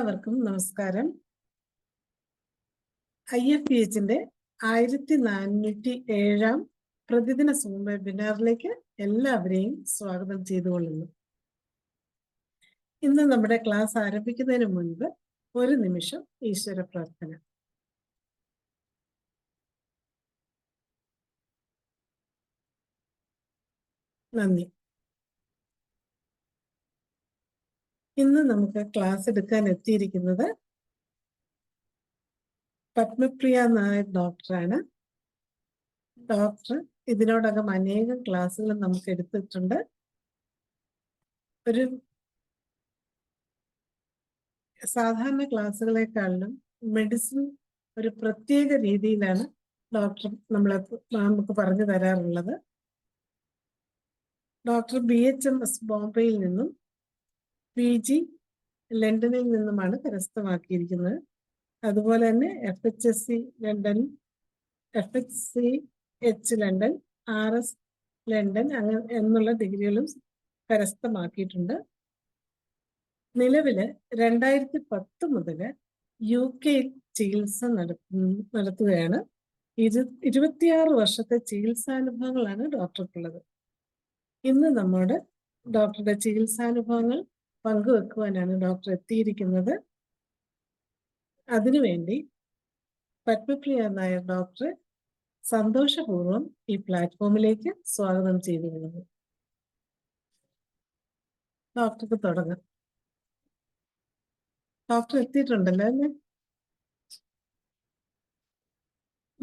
എല്ലാവർക്കും നമസ്കാരം. IFPHന്റെ 1407 പ്രതിദിന സൂം വെബിനാറിലേക്ക് എല്ലാവരെയും സ്വാഗതം ചെയ്തുകൊള്ളുന്നു. ഇന്ന് നമ്മുടെ ക്ലാസ് ആരംഭിക്കുന്നതിന് മുൻപ് ഒരു നിമിഷം ഈശ്വര പ്രാർത്ഥന. നന്ദി. ഇന്ന് നമുക്ക് ക്ലാസ് എടുക്കാൻ എത്തിയിരിക്കുന്നത് പത്മപ്രിയ നായർ ഡോക്ടറാണ്. ഡോക്ടർ ഇതിനോടകം അനേകം ക്ലാസ്സുകൾ നമുക്ക് എടുത്തിട്ടുണ്ട്. ഒരു സാധാരണ ക്ലാസ്സുകളെക്കാളും മെഡിസിൻ ഒരു പ്രത്യേക രീതിയിലാണ് ഡോക്ടർ നമുക്ക് പറഞ്ഞു തരാറുള്ളത്. ഡോക്ടർ BHMS ബോംബെയിൽ നിന്നും PG ലണ്ടനിൽ നിന്നുമാണ് കരസ്ഥമാക്കിയിരിക്കുന്നത്. അതുപോലെ തന്നെ FHSC London, FHCH London, RS London എന്നുള്ള ഡിഗ്രികളും കരസ്ഥമാക്കിയിട്ടുണ്ട്. നിലവില് 2010 മുതൽ UK ചികിത്സ നടത്തുകയാണ്. 26 വർഷത്തെ ചികിത്സാനുഭവങ്ങളാണ് ഡോക്ടർക്കുള്ളത്. ഇന്ന് നമ്മുടെ ഡോക്ടറുടെ ചികിത്സാനുഭവങ്ങൾ പങ്കുവെക്കുവാനാണ് ഡോക്ടർ എത്തിയിരിക്കുന്നത്. അതിനുവേണ്ടി പത്മപ്രിയ നായർ ഡോക്ടറെ സന്തോഷപൂർവ്വം ഈ പ്ലാറ്റ്ഫോമിലേക്ക് സ്വാഗതം ചെയ്തുകൊള്ളുന്നു. ഡോക്ടർക്ക് തുടങ്ങാം. ഡോക്ടർ എത്തിയിട്ടുണ്ടല്ലോ അല്ലേ?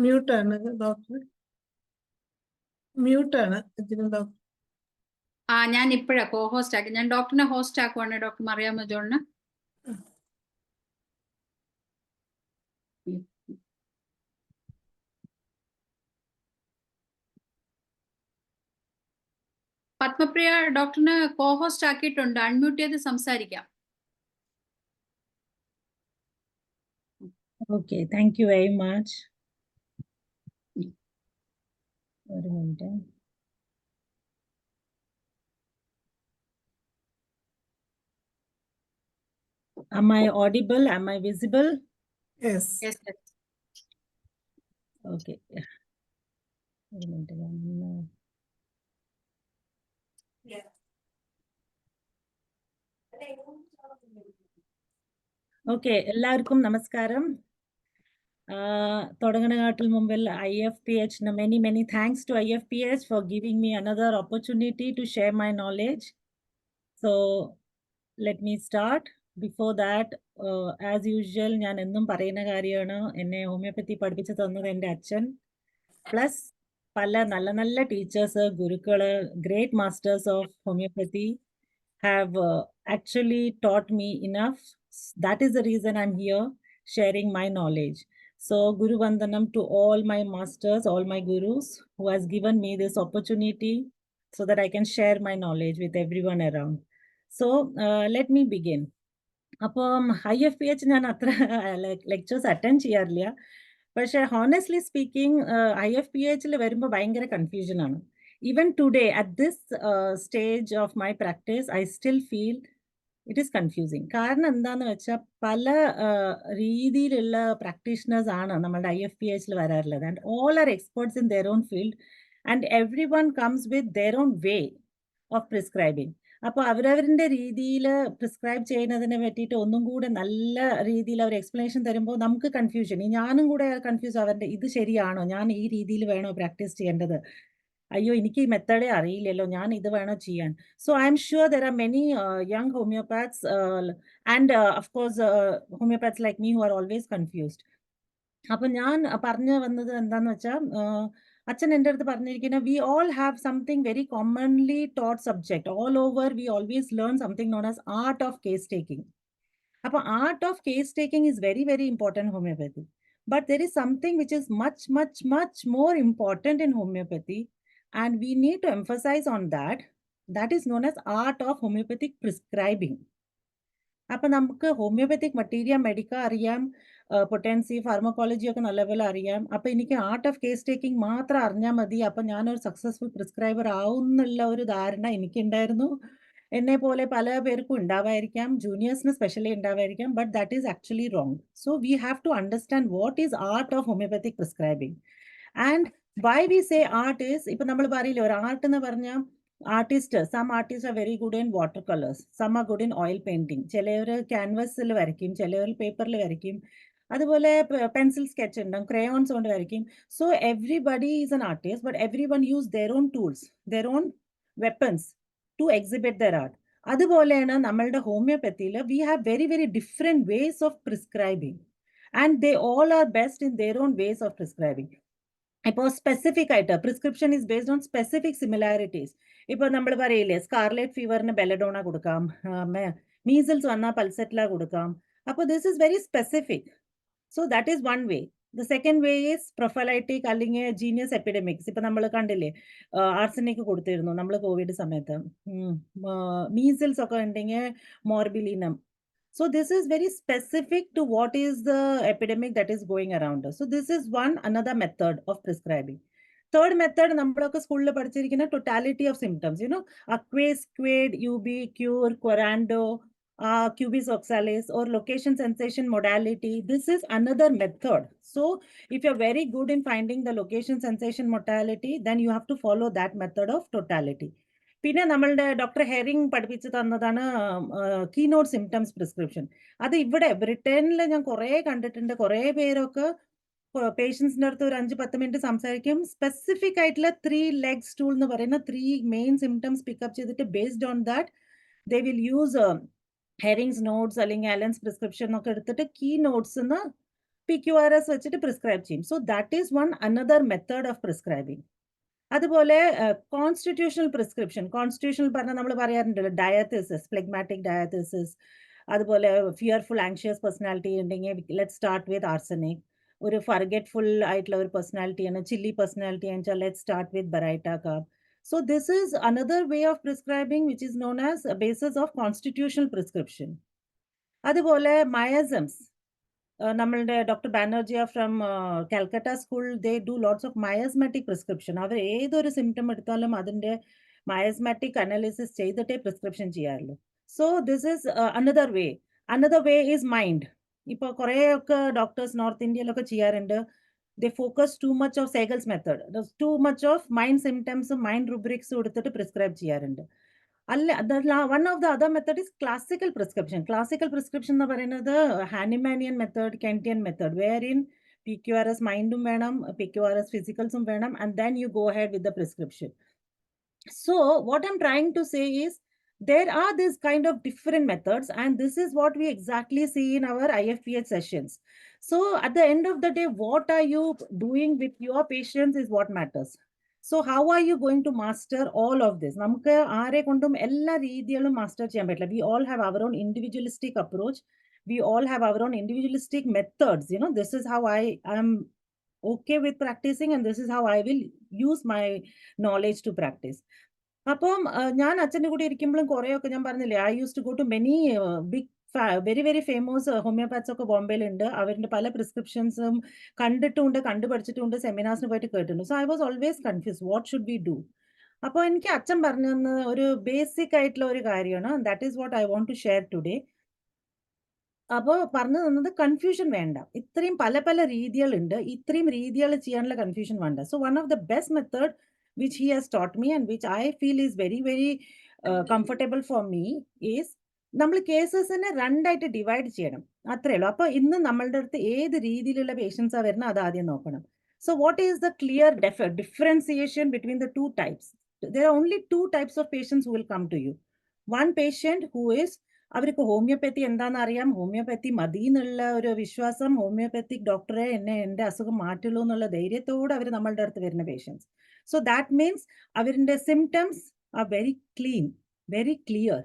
മ്യൂട്ടാണ് ഡോക്ടർ, മ്യൂട്ടാണ് ഡോക്ടർ. ഞാൻ ഇപ്പോഴാ ഹോസ്റ്റ് ആക്കി. ഞാൻ ഡോക്ടറിനെ ഹോസ്റ്റ് ആക്കുവാണ്. ഡോക്ടർ മറിയാമ്മ ജോണിന്. പത്മപ്രിയ ഡോക്ടറിന് ഹോസ്റ്റ് ആക്കിയിട്ടുണ്ട്. അൺമ്യൂട്ട് ചെയ്ത് സംസാരിക്കാം. Okay, thank you very much. ഒരു minute. Am I audible? Am I visible? Yes. Yes, yes. Okay. ഒരു മിനിറ്റ്. ഓക്കെ, എല്ലാവർക്കും നമസ്കാരം. തുടങ്ങുന്നതിന് മുമ്പിൽ IFPH many thanks to IFPH for giving me another opportunity to share my knowledge. So let me start. Before that, as usual, ഞാൻ എന്നും പറയുന്ന കാര്യമാണ്, എന്നെ ഹോമിയോപ്പതി പഠിപ്പിച്ചു തന്നത് എൻ്റെ അച്ഛൻ, പ്ലസ് പല നല്ല നല്ല ടീച്ചേഴ്സ്, ഗുരുക്കള്, great masters of homoeopathy have actually taught me enough. That is the reason I'm here sharing my knowledge. So Guru Vandanam to all my masters, all my gurus who has given me this opportunity so that I can share my knowledge with everyone around. So let me begin. അപ്പം IFPH ഞാൻ അത്ര lectures attend ചെയ്യാറില്ല. പക്ഷേ honestly speaking IFPHൽ വരുമ്പോൾ ഭയങ്കര കൺഫ്യൂഷനാണ്. Even today, at this stage of my practice, I still feel it is confusing. കാരണം എന്താന്ന് വെച്ചാൽ പല രീതിയിലുള്ള പ്രാക്ടീഷണേഴ്സ് ആണ് നമ്മുടെ IFPHൽ വരാറുള്ളത്. And all are experts in their own field and everyone comes with their own way of prescribing. അപ്പോൾ അവരവരുടെ രീതിയിൽ പ്രിസ്ക്രൈബ് ചെയ്യുന്നതിനെ പറ്റിയിട്ട് ഒന്നും കൂടെ നല്ല രീതിയിൽ അവർ എക്സ്പ്ലനേഷൻ തരുമ്പോൾ നമുക്ക് കൺഫ്യൂഷൻ. ഞാനും കൂടെ കൺഫ്യൂസ് ആവാറുണ്ട്. ഇത് ശരിയാണോ? ഞാൻ ഈ രീതിയിൽ വേണോ പ്രാക്ടീസ് ചെയ്യേണ്ടത്? അയ്യോ, എനിക്ക് ഈ മെത്തേഡേ അറിയില്ലല്ലോ, ഞാൻ ഇത് വേണോ ചെയ്യാൻ? So I'm sure there are many young homoeopaths and of course homoeopaths like me who are always confused. അപ്പം ഞാൻ പറഞ്ഞു വന്നത് എന്താന്ന് വെച്ചാൽ, അച്ഛൻ എൻ്റെ അടുത്ത് പറഞ്ഞിരിക്കുന്ന we all have something very commonly taught subject all over. We always learn something known as art of case taking. അപ്പോൾ art of case taking is very very important homoeopathy. But there is something which is much more important in homeopathy, and we need to emphasize on that. That is known as art of homeopathic prescribing. അപ്പം നമുക്ക് homeopathic മറ്റീരിയ മെഡിക്ക അറിയാം, potency, pharmacology ഒക്കെ നല്ലപോലെ അറിയാം. അപ്പം എനിക്ക് art of case taking മാത്രം അറിഞ്ഞാൽ മതി, അപ്പം ഞാനൊരു സക്സസ്ഫുൾ പ്രിസ്ക്രൈബർ ആവും എന്നുള്ള ഒരു ധാരണ എനിക്കുണ്ടായിരുന്നു. എന്നെ പോലെ പല പേർക്കും ഉണ്ടാവായിരിക്കാം, ജൂനിയേഴ്സിന് സ്പെഷ്യലി ഉണ്ടാവായിരിക്കാം, but that is actually wrong. So we have to understand what is art of homoeopathic prescribing. And why we say art is, ഇപ്പൊ നമ്മൾ പറയില്ലേ ഒരു ആർട്ട് എന്ന് പറഞ്ഞാൽ artist, some artist are very good in water colours, some are good in oil painting, ചിലവർ ക്യാൻവസിൽ വരയ്ക്കും, ചിലവർ പേപ്പറിൽ വരയ്ക്കും, അതുപോലെ പെൻസിൽ സ്കെച്ച് ഉണ്ടാവും, ക്രയോൺസ് കൊണ്ട് വരയ്ക്കും. So everybody is an artist, but every one use their own tools, their own weapons to exhibit their art. അതുപോലെയാണ് നമ്മളുടെ ഹോമിയോപ്പത്തിയിൽ we have very very different ways of prescribing and they all are best in their own ways of prescribing. ഇപ്പോൾ specific ആയിട്ട് prescription is based on specific similarities. ഇപ്പോൾ നമ്മൾ പറയില്ലേ scarlet ഫീവറിന് belladonna കൊടുക്കാം, മീസിൽസ് വന്നാൽ പൾസെറ്റ്ല കൊടുക്കാം. അപ്പോൾ this is very specific. So that is one way. The second way is prophylactic അല്ലെങ്കിൽ ജീനിയസ് എപ്പിഡമിക്സ്. ഇപ്പം നമ്മൾ കണ്ടില്ലേ ആർസനിക് കൊടുത്തിരുന്നു നമ്മൾ കോവിഡ് സമയത്ത്, മീസിൽസ് ഒക്കെ ഉണ്ടെങ്കിൽ മോർബിലിനം. So this is very specific to what is the epidemic that is going around us. So this is another method of prescribing. Third method, നമ്മളൊക്കെ സ്കൂളിൽ പഠിച്ചിരിക്കുന്ന totality of symptoms, aqueous, quaid, UB, cure, quarando, cubis oxalis, or location sensation modality. This is another method. So if you're very good in finding the location sensation modality, then you have to follow that method of totality. പിന്നെ നമ്മളുടെ doctor herring പഠിപ്പിച്ച് തന്നതാണ് keynote symptoms prescription. അത് ഇവിടെ ബ്രിട്ടനിൽ ഞാൻ കുറേ കണ്ടിട്ടുണ്ട്. കുറേ പേരൊക്കെ പേഷ്യൻസിൻ്റെ അടുത്ത് ഒരു 5-10 മിനിറ്റ് സംസാരിക്കും. സ്പെസിഫിക് ആയിട്ടുള്ള 3 ലെഗ് സ്റ്റൂൾ എന്ന് പറയുന്ന 3 മെയിൻ സിംറ്റംസ് പിക്കപ്പ് ചെയ്തിട്ട് based on that they will use Hering's notes അല്ലെങ്കിൽ അലൻസ് പ്രിസ്ക്രിപ്ഷൻ ഒക്കെ എടുത്തിട്ട് കീ നോട്ട്സ് എന്ന് PQRS വെച്ചിട്ട് പ്രിസ്ക്രൈബ് ചെയ്യും. So that is another method of prescribing. അതുപോലെ കോൺസ്റ്റിറ്റ്യൂഷണൽ പ്രിസ്ക്രിപ്ഷൻ. കോൺസ്റ്റിറ്റ്യൂഷണൽ പറഞ്ഞാൽ നമ്മൾ പറയാറുണ്ടല്ലോ ഡയത്തിസിസ്, ഫ്ലെഗ്മാറ്റിക് ഡയത്തിസിസ്, അതുപോലെ ഫിയർഫുൾ ആങ്ഷ്യസ് പേഴ്സണാലിറ്റി ഉണ്ടെങ്കിൽ ലെറ്റ് സ്റ്റാർട്ട് വിത്ത് ആർസനിക്. ഒരു ഫർഗെറ്റ്ഫുൾ ആയിട്ടുള്ള ഒരു പേഴ്സണാലിറ്റിയാണ്, ചില്ലി പേഴ്സണാലിറ്റി എന്ന് വെച്ചാൽ let start with baryta carb. So this is another way of prescribing which is known as basis of constitutional prescription. അതുപോലെ miasms, നമ്മളുടെ doctor Banerjea from Calcutta school, they do lots of miasmatic prescription. അവർ ഏതൊരു symptom എടുത്താലും അതിൻ്റെ miasmatic analysis ചെയ്തിട്ടേ prescription ചെയ്യാറുള്ളൂ. So this is another way. Another way is mind. ഇപ്പോൾ കുറേയൊക്കെ ഡോക്ടേഴ്സ് നോർത്ത് ഇന്ത്യയിലൊക്കെ ചെയ്യാറുണ്ട്. They focus too much of Sehgal's method, too much of mind സിംറ്റംസും മൈൻഡ് റുബ്രിക്സും എടുത്തിട്ട് പ്രിസ്ക്രൈബ് ചെയ്യാറുണ്ട്. അല്ല, one of the other method is classical prescription. Classical prescription എന്ന് പറയുന്നത് Hahnemannian method, Kentian method, where in PQRS മൈൻഡും വേണം, PQRS ഫിസിക്കൽസും വേണം, and then you go head with the prescription. So what I'm trying to say is there are this kind of different methods, and this is what we exactly see in our IFPH sessions. So at the end of the day, what are you doing with your patients is what matters. So how are you going to master all of this? നമുക്ക് ആരെ കൊണ്ടും എല്ലാ രീതികളും master ചെയ്യാൻ പറ്റില്ല. We all have our own individualistic approach. We all have our own individualistic methods. This is how I am okay with practicing, and this is how I will use my knowledge to practice. അപ്പം ഞാൻ അച്ഛൻ്റെ കൂടെ ഇരിക്കുമ്പോഴും കുറേയൊക്കെ ഞാൻ പറഞ്ഞില്ലേ, I use to go to many big very very famous homeopaths ഒക്കെ ബോംബെയിലുണ്ട്. അവരുടെ പല പ്രിസ്ക്രിപ്ഷൻസും കണ്ടിട്ടുമുണ്ട്, കണ്ടുപഠിച്ചിട്ടുമുണ്ട്, സെമിനാർസിന് പോയിട്ട് കേട്ടിട്ടുണ്ട്. So I was always confuse what should we do. അപ്പോൾ എനിക്ക് അച്ഛൻ പറഞ്ഞു തന്ന ഒരു ബേസിക് ആയിട്ടുള്ള ഒരു കാര്യമാണ്. That is what I want to share today. അപ്പോൾ പറഞ്ഞു തന്നത് കൺഫ്യൂഷൻ വേണ്ട. ഇത്രയും പല പല രീതികളുണ്ട്, ഇത്രയും രീതികൾ ചെയ്യാനുള്ള കൺഫ്യൂഷൻ വേണ്ട. So one of the best method which he has taught me and which I feel is very very comfortable for me is നമ്മൾ കേസസിനെ രണ്ടായിട്ട് ഡിവൈഡ് ചെയ്യണം, അത്രേ ഉള്ളൂ. അപ്പോൾ ഇന്ന് നമ്മളുടെ അടുത്ത് ഏത് രീതിയിലുള്ള പേഷ്യൻസാണ് വരുന്നത് അത് ആദ്യം നോക്കണം. So what is the clear differentiation between the 2 types? There are only 2 types of patients who will come to you. One patient who is അവർക്ക് ഹോമിയോപ്പത്തി എന്താണെന്ന് അറിയാം, ഹോമിയോപ്പത്തി മതി എന്നുള്ള ഒരു വിശ്വാസം, ഹോമിയോപ്പത്തിക് ഡോക്ടറെ എൻ്റെ അസുഖം മാറ്റുള്ളൂ എന്നുള്ള ധൈര്യത്തോടെ അവർ നമ്മളുടെ അടുത്ത് വരുന്ന പേഷ്യൻസ്. So that means അവരുടെ symptoms are very clean, very clear.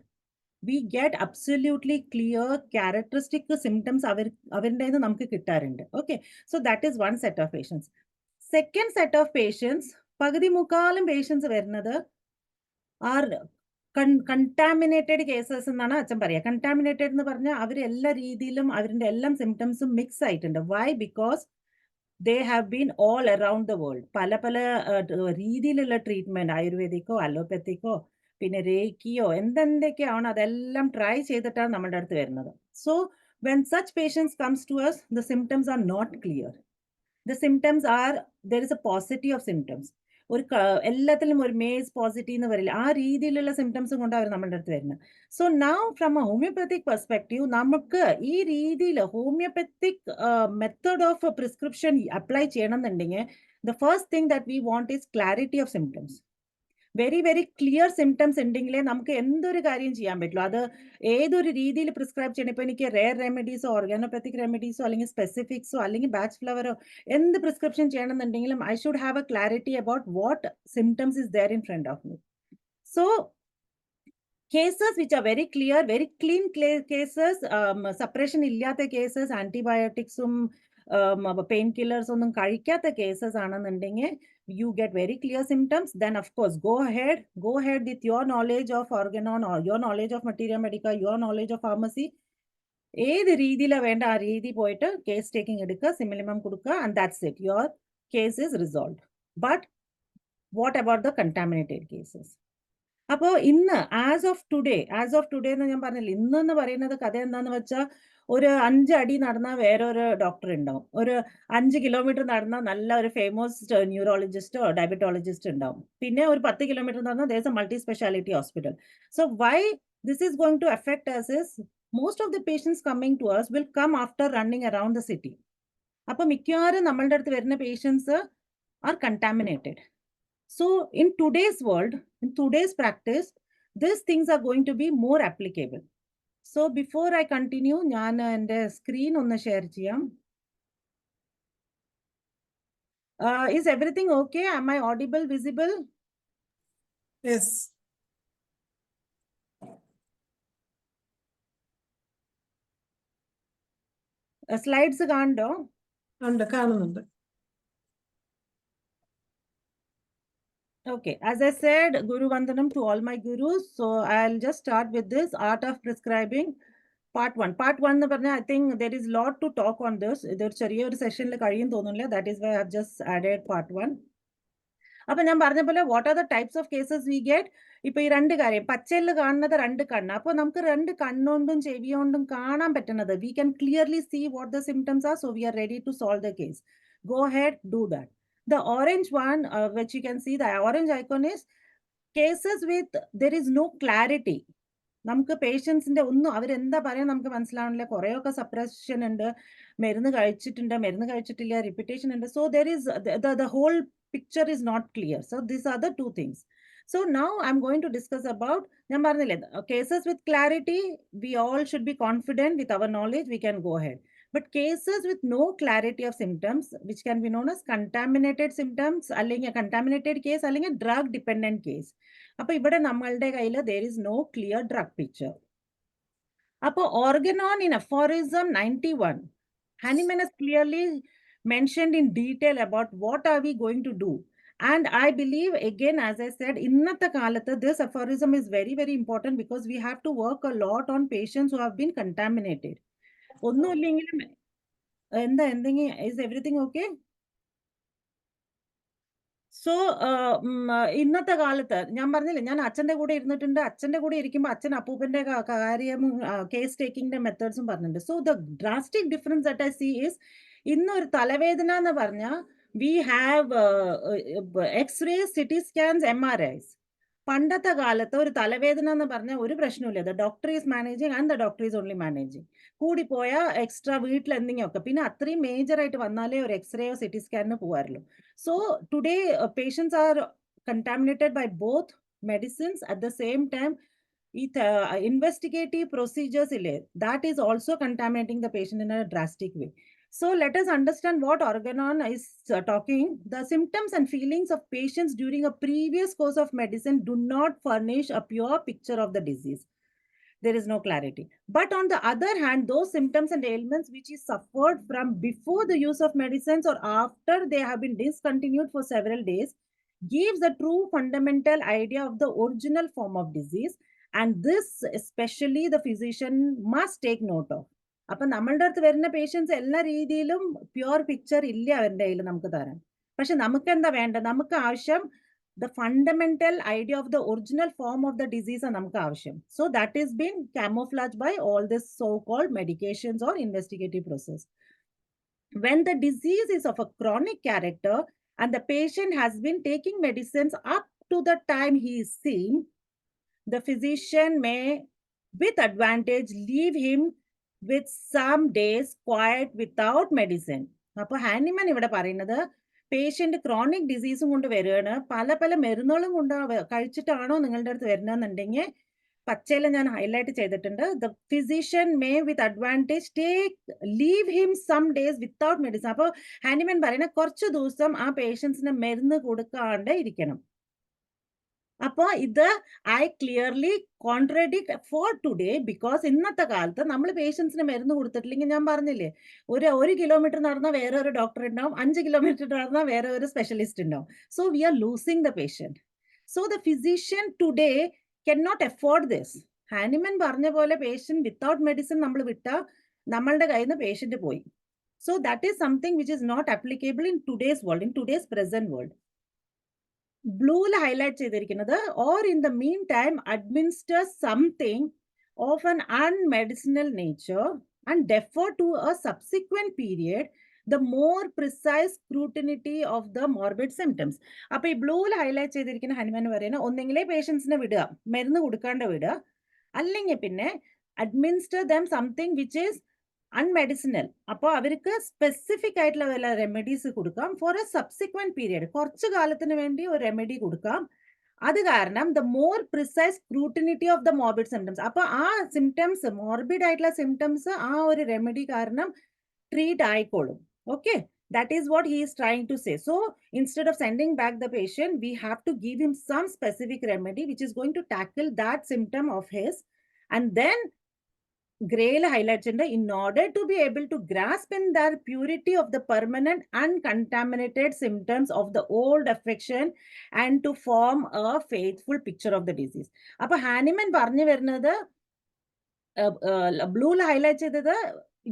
We get absolutely clear characteristic symptoms അവരുടെ നമുക്ക് കിട്ടാറുണ്ട്. Okay, so that is one set of patients. Second set of patients, പകുതി മുക്കാലും പേഷ്യൻസ് വരുന്നത് ആർ കണ്ടാമിനേറ്റഡ് കേസസ് എന്നാണ് അച്ഛൻ പറയുക. കണ്ടാമിനേറ്റഡ് എന്ന് പറഞ്ഞാൽ അവർ എല്ലാ രീതിയിലും അവരുടെ എല്ലാം സിംറ്റംസും മിക്സ് ആയിട്ടുണ്ട്. Why? Because they have been all around the world. പല പല രീതിയിലുള്ള ട്രീറ്റ്മെന്റ്, ആയുർവേദിക്കോ അലോപ്പത്തിക്കോ പിന്നെ രേക്കിയോ എന്തെന്തൊക്കെയാണോ അതെല്ലാം ട്രൈ ചെയ്തിട്ടാണ് നമ്മുടെ അടുത്ത് വരുന്നത്. So when such patients comes to us, the symptoms are not clear. The symptoms are, there is a paucity of symptoms. ഒരു എല്ലാത്തിലും ഒരു മേസ് പോസിറ്റീവ് എന്ന് പറയില്ല, ആ രീതിയിലുള്ള സിംറ്റംസ് കൊണ്ട് അവർ നമ്മുടെ അടുത്ത് വരുന്നത്. So now from A homeopathic perspective നമുക്ക് ഈ രീതിയിൽ homeopathic method of prescription apply ചെയ്യണം എന്നുണ്ടെങ്കിൽ the first thing that we want is clarity of symptoms. Very very clear symptoms ഉണ്ടെങ്കിലേ നമുക്ക് എന്തൊരു കാര്യം ചെയ്യാൻ പറ്റുള്ളൂ. അത് ഏതൊരു രീതിയിൽ പ്രിസ്ക്രൈബ് ചെയ്യണം. ഇപ്പോൾ എനിക്ക് റെയർ റെമഡീസോ ഓർഗാനോപ്പത്തിക് റെമഡീസോ അല്ലെങ്കിൽ സ്പെസിഫിക്സോ അല്ലെങ്കിൽ ബാച്ച് ഫ്ലവറോ എന്ത് പ്രിസ്ക്രിപ്ഷൻ ചെയ്യണമെന്നുണ്ടെങ്കിലും I should have a clarity about what symptoms is there in front of me. So cases which are very clear, very clean cases, suppression ഇല്ലാത്ത cases, antibioticsum painkillers ഒന്നും കഴിക്കാത്ത cases ആണെന്നുണ്ടെങ്കിൽ you get very clear symptoms, then of course go ahead with your knowledge of Organon or your knowledge of Materia Medica, your knowledge of pharmacy. ഏത് രീതിയിലാണ് വേണ്ട ആ രീതി പോയിട്ട് കേസ് ടേക്കിംഗ് എടുക്കുക, സിമിലിമം കൊടുക്കുക, and that's it, your case is resolved. But what about the contaminated cases? അപ്പോൾ ഇന്ന് ആസ് ഓഫ് ടുഡേ എന്ന് ഞാൻ പറഞ്ഞില്ല, ഇന്നെന്ന് പറയുന്നത് കഥ എന്താന്ന് വെച്ചാൽ ഒരു 5 അടി നടന്നാൽ വേറൊരു ഡോക്ടർ ഉണ്ടാവും, ഒരു 5 കിലോമീറ്റർ നടന്നാൽ നല്ല ഒരു ഫേമസ് ന്യൂറോളജിസ്റ്റോ ഡയബറ്റോളജിസ്റ്റ് ഉണ്ടാവും, പിന്നെ ഒരു 10 കിലോമീറ്റർ നടന്നാൽ there is a multi speciality hospital. So why this is going to affect us is most of the patients coming to us will come after running around the city. അപ്പോൾ മിക്കവാറും നമ്മളുടെ അടുത്ത് വരുന്ന patients are contaminated. So in today's world, in today's practice, these things are going to be more applicable. So before I continue, ഞാൻ എൻ്റെ screen ഒന്ന് share ചെയ്യാം. Is everything okay? Am I audible, visible? Yes. Slides കാണുന്നുണ്ടോ? ഉണ്ട്, കാണുന്നുണ്ട്. Okay, as I said, Guru Vandanam to all my gurus. So I'll just start with this art of prescribing. Part 1. Part 1 എന്ന് പറഞ്ഞാൽ I think there is lot to talk on this. ഇതൊരു ചെറിയൊരു സെഷനിൽ കഴിയും തോന്നുന്നില്ല. That is why I have just added part 1. അപ്പൊ ഞാൻ പറഞ്ഞ പോലെ what are the types of cases we get. ഇപ്പൊ ഈ 2 കാര്യം, പച്ചയിൽ കാണുന്നത് 2 കണ്ണ്. അപ്പൊ നമുക്ക് 2 കണ്ണുകൊണ്ടും ചെവിയോണ്ടും കാണാൻ പറ്റുന്നത്, we can clearly see what the symptoms are, so we are ready to solve the case. Go ahead, do that. The orange one, which you can see, the orange icon is cases with there is no clarity. നമുക്ക് പേഷ്യൻസിന്റെ ഒന്നും അവരെന്താ പറയാൻ നമുക്ക് മനസ്സിലാവണില്ല, കുറേയൊക്കെ suppression ഉണ്ട്, മരുന്ന് കഴിച്ചിട്ടില്ല, റിപ്പീറ്റേഷൻ ഉണ്ട്. So there is the whole picture is not clear. So these are the 2 things. So now I'm going to discuss about, ഞാൻ പറഞ്ഞില്ലേ, cases with clarity, we all should be confident with our knowledge, we can go ahead. But cases with no clarity of symptoms, which can be known as contaminated symptoms, അല്ലെങ്കിൽ contaminated case, അല്ലെങ്കിൽ drug dependent case. അപ്പോൾ ഇവിടെ നമ്മളുടെ കയ്യിൽ there is no clear drug picture. അപ്പോൾ Organon in aphorism 91, Hahnemann has clearly mentioned in detail about what are we going to do. And I believe, again, as I said, ഇന്നത്തെ കാലത്ത് this aphorism is very, very important because we have to work a lot on patients who have been contaminated. ഒന്നുമില്ലെങ്കിലും എന്തെങ്കിലും, is everything okay? So ഇന്നത്തെ കാലത്ത് ഞാൻ പറഞ്ഞില്ലേ, ഞാൻ അച്ഛൻ്റെ കൂടെ ഇരുന്നിട്ടുണ്ട്, അച്ഛൻ്റെ കൂടെ ഇരിക്കുമ്പോൾ അച്ഛൻ അപ്പൂപ്പൻ്റെ കാര്യം കേസ് ടേക്കിങ്ങിന്റെ മെത്തേഡ്സും പറഞ്ഞിട്ടുണ്ട്. So the drastic difference that I see is, ഇന്നൊരു തലവേദന എന്ന് പറഞ്ഞാൽ we have X-ray, CT scans, MRIs. പണ്ടത്തെ കാലത്ത് ഒരു തലവേദന എന്ന് പറഞ്ഞാൽ ഒരു പ്രശ്നമില്ല, the doctor is managing and the doctor is only managing. കൂടിപ്പോയ എക്സ്ട്രാ വീട്ടിൽ എന്തെങ്കിലുമൊക്കെ, പിന്നെ അത്രയും മേജർ ആയിട്ട് വന്നാലേ ഒരു എക്സ്റേയോ സിറ്റി സ്കാനിനോ പോകാറുള്ളൂ. So today patients are contaminated by both medicines. At the same time, investigative procedures, that is also contaminating the patient in a drastic way. So let us understand what Organon is talking. The symptoms and feelings of patients during a previous course of medicine do not furnish a pure picture of the disease. There is no clarity. But on the other hand, those symptoms and ailments which is suffered from before the use of medicines or after they have been discontinued for several days gives a true fundamental idea of the original form of disease, and this especially the physician must take note of. അപ്പൊ നമ്മളുടെ അടുത്ത് വരുന്ന patients എല്ലാ രീതിയിലും pure picture ഇല്ല അവരുടെ കയ്യിൽ നമുക്ക് തരാൻ. പക്ഷെ നമുക്ക് എന്താ വേണ്ട, നമുക്ക് ആവശ്യം the fundamental idea of the original form of the disease ആണ് നമുക്ക് ആവശ്യം. So that is been camouflaged by all this so-called medications or investigative process. When the disease is of a chronic character and the patient has been taking medicines up to the time he is seen, the physician may, with advantage, leave him with some days quiet without medicine. അപ്പോൾ Hahnemann ഇവിടെ പറയുന്നത് patient chronic ഡിസീസും കൊണ്ട് വരികയാണ്, പല പല മരുന്നുകളും കൊണ്ട് കഴിച്ചിട്ടാണോ നിങ്ങളുടെ അടുത്ത് വരുന്നതെന്നുണ്ടെങ്കിൽ പച്ചയില ഞാൻ ഹൈലൈറ്റ് ചെയ്തിട്ടുണ്ട്. The physician may with advantage leave him some days without medicine. അപ്പോൾ ഹാനിമാൻ പറയുന്നത് കുറച്ച് ദിവസം ആ പേഷ്യൻസിന് മരുന്ന് കൊടുക്കാണ്ട് ഇരിക്കണം. അപ്പോൾ ഇത് I clearly contradict for today, because ഇന്നത്തെ കാലത്ത് നമ്മൾ പേഷ്യൻസിന് മരുന്ന് കൊടുത്തിട്ടില്ലെങ്കിൽ, ഞാൻ പറഞ്ഞില്ലേ, ഒരു കിലോമീറ്റർ നടന്നാൽ വേറെ ഒരു ഡോക്ടർ ഉണ്ടാവും, 5 കിലോമീറ്റർ നടന്നാൽ വേറെ ഒരു സ്പെഷ്യലിസ്റ്റ് ഉണ്ടാവും. So we are losing the patient. So the physician today cannot afford this. Hahnemann പറഞ്ഞ പോലെ പേഷ്യൻറ്റ് വിത്തൗട്ട് മെഡിസിൻ നമ്മൾ വിട്ടാൽ നമ്മളുടെ കയ്യിൽ നിന്ന് പേഷ്യൻറ്റ് പോയി. So that is something which is not applicable in today's world, in today's present world. ബ്ലൂവിൽ highlight ചെയ്തിരിക്കുന്നത്, or in the mean time administer something of an unmedicinal nature and defer to a subsequent period the more precise scrutiny of the morbid symptoms. അപ്പോൾ ഈ ബ്ലൂവിൽ highlight ചെയ്തിരിക്കുന്ന ഹനുമാൻ പറയുന്നത്, ഒന്നെങ്കിലേ പേഷ്യൻസിനെ വിടുക, മരുന്ന് കൊടുക്കാണ്ട് വിടുക, അല്ലെങ്കിൽ പിന്നെ administer them something which is unmedicinal. അപ്പോൾ അവർക്ക് സ്പെസിഫിക് ആയിട്ടുള്ള വല്ല റെമഡീസ് കൊടുക്കാം ഫോർ എ സബ്സിക്വന്റ് പീരിയഡ്, കുറച്ച് കാലത്തിന് വേണ്ടി ഒരു റെമഡി കൊടുക്കാം. അത് കാരണം the more precise scrutiny of the morbid symptoms. അപ്പോൾ ആ സിംറ്റംസ്, മോർബിഡ് ആയിട്ടുള്ള സിംറ്റംസ് ആ ഒരു റെമഡി കാരണം ട്രീറ്റ് ആയിക്കോളും. Okay, that is what he is trying to say. So instead of sending back the patient, we have to give him some specific remedy which is going to tackle that symptom of his. And then Grail highlights in order to be able to grasp in their purity of the permanent uncontaminated symptoms of the old affection and to form a faithful picture of the disease. Appo Hahnemann പറഞ്ഞു വരുന്നത്, ബ്ലൂവിൽ highlight ചെയ്തത്,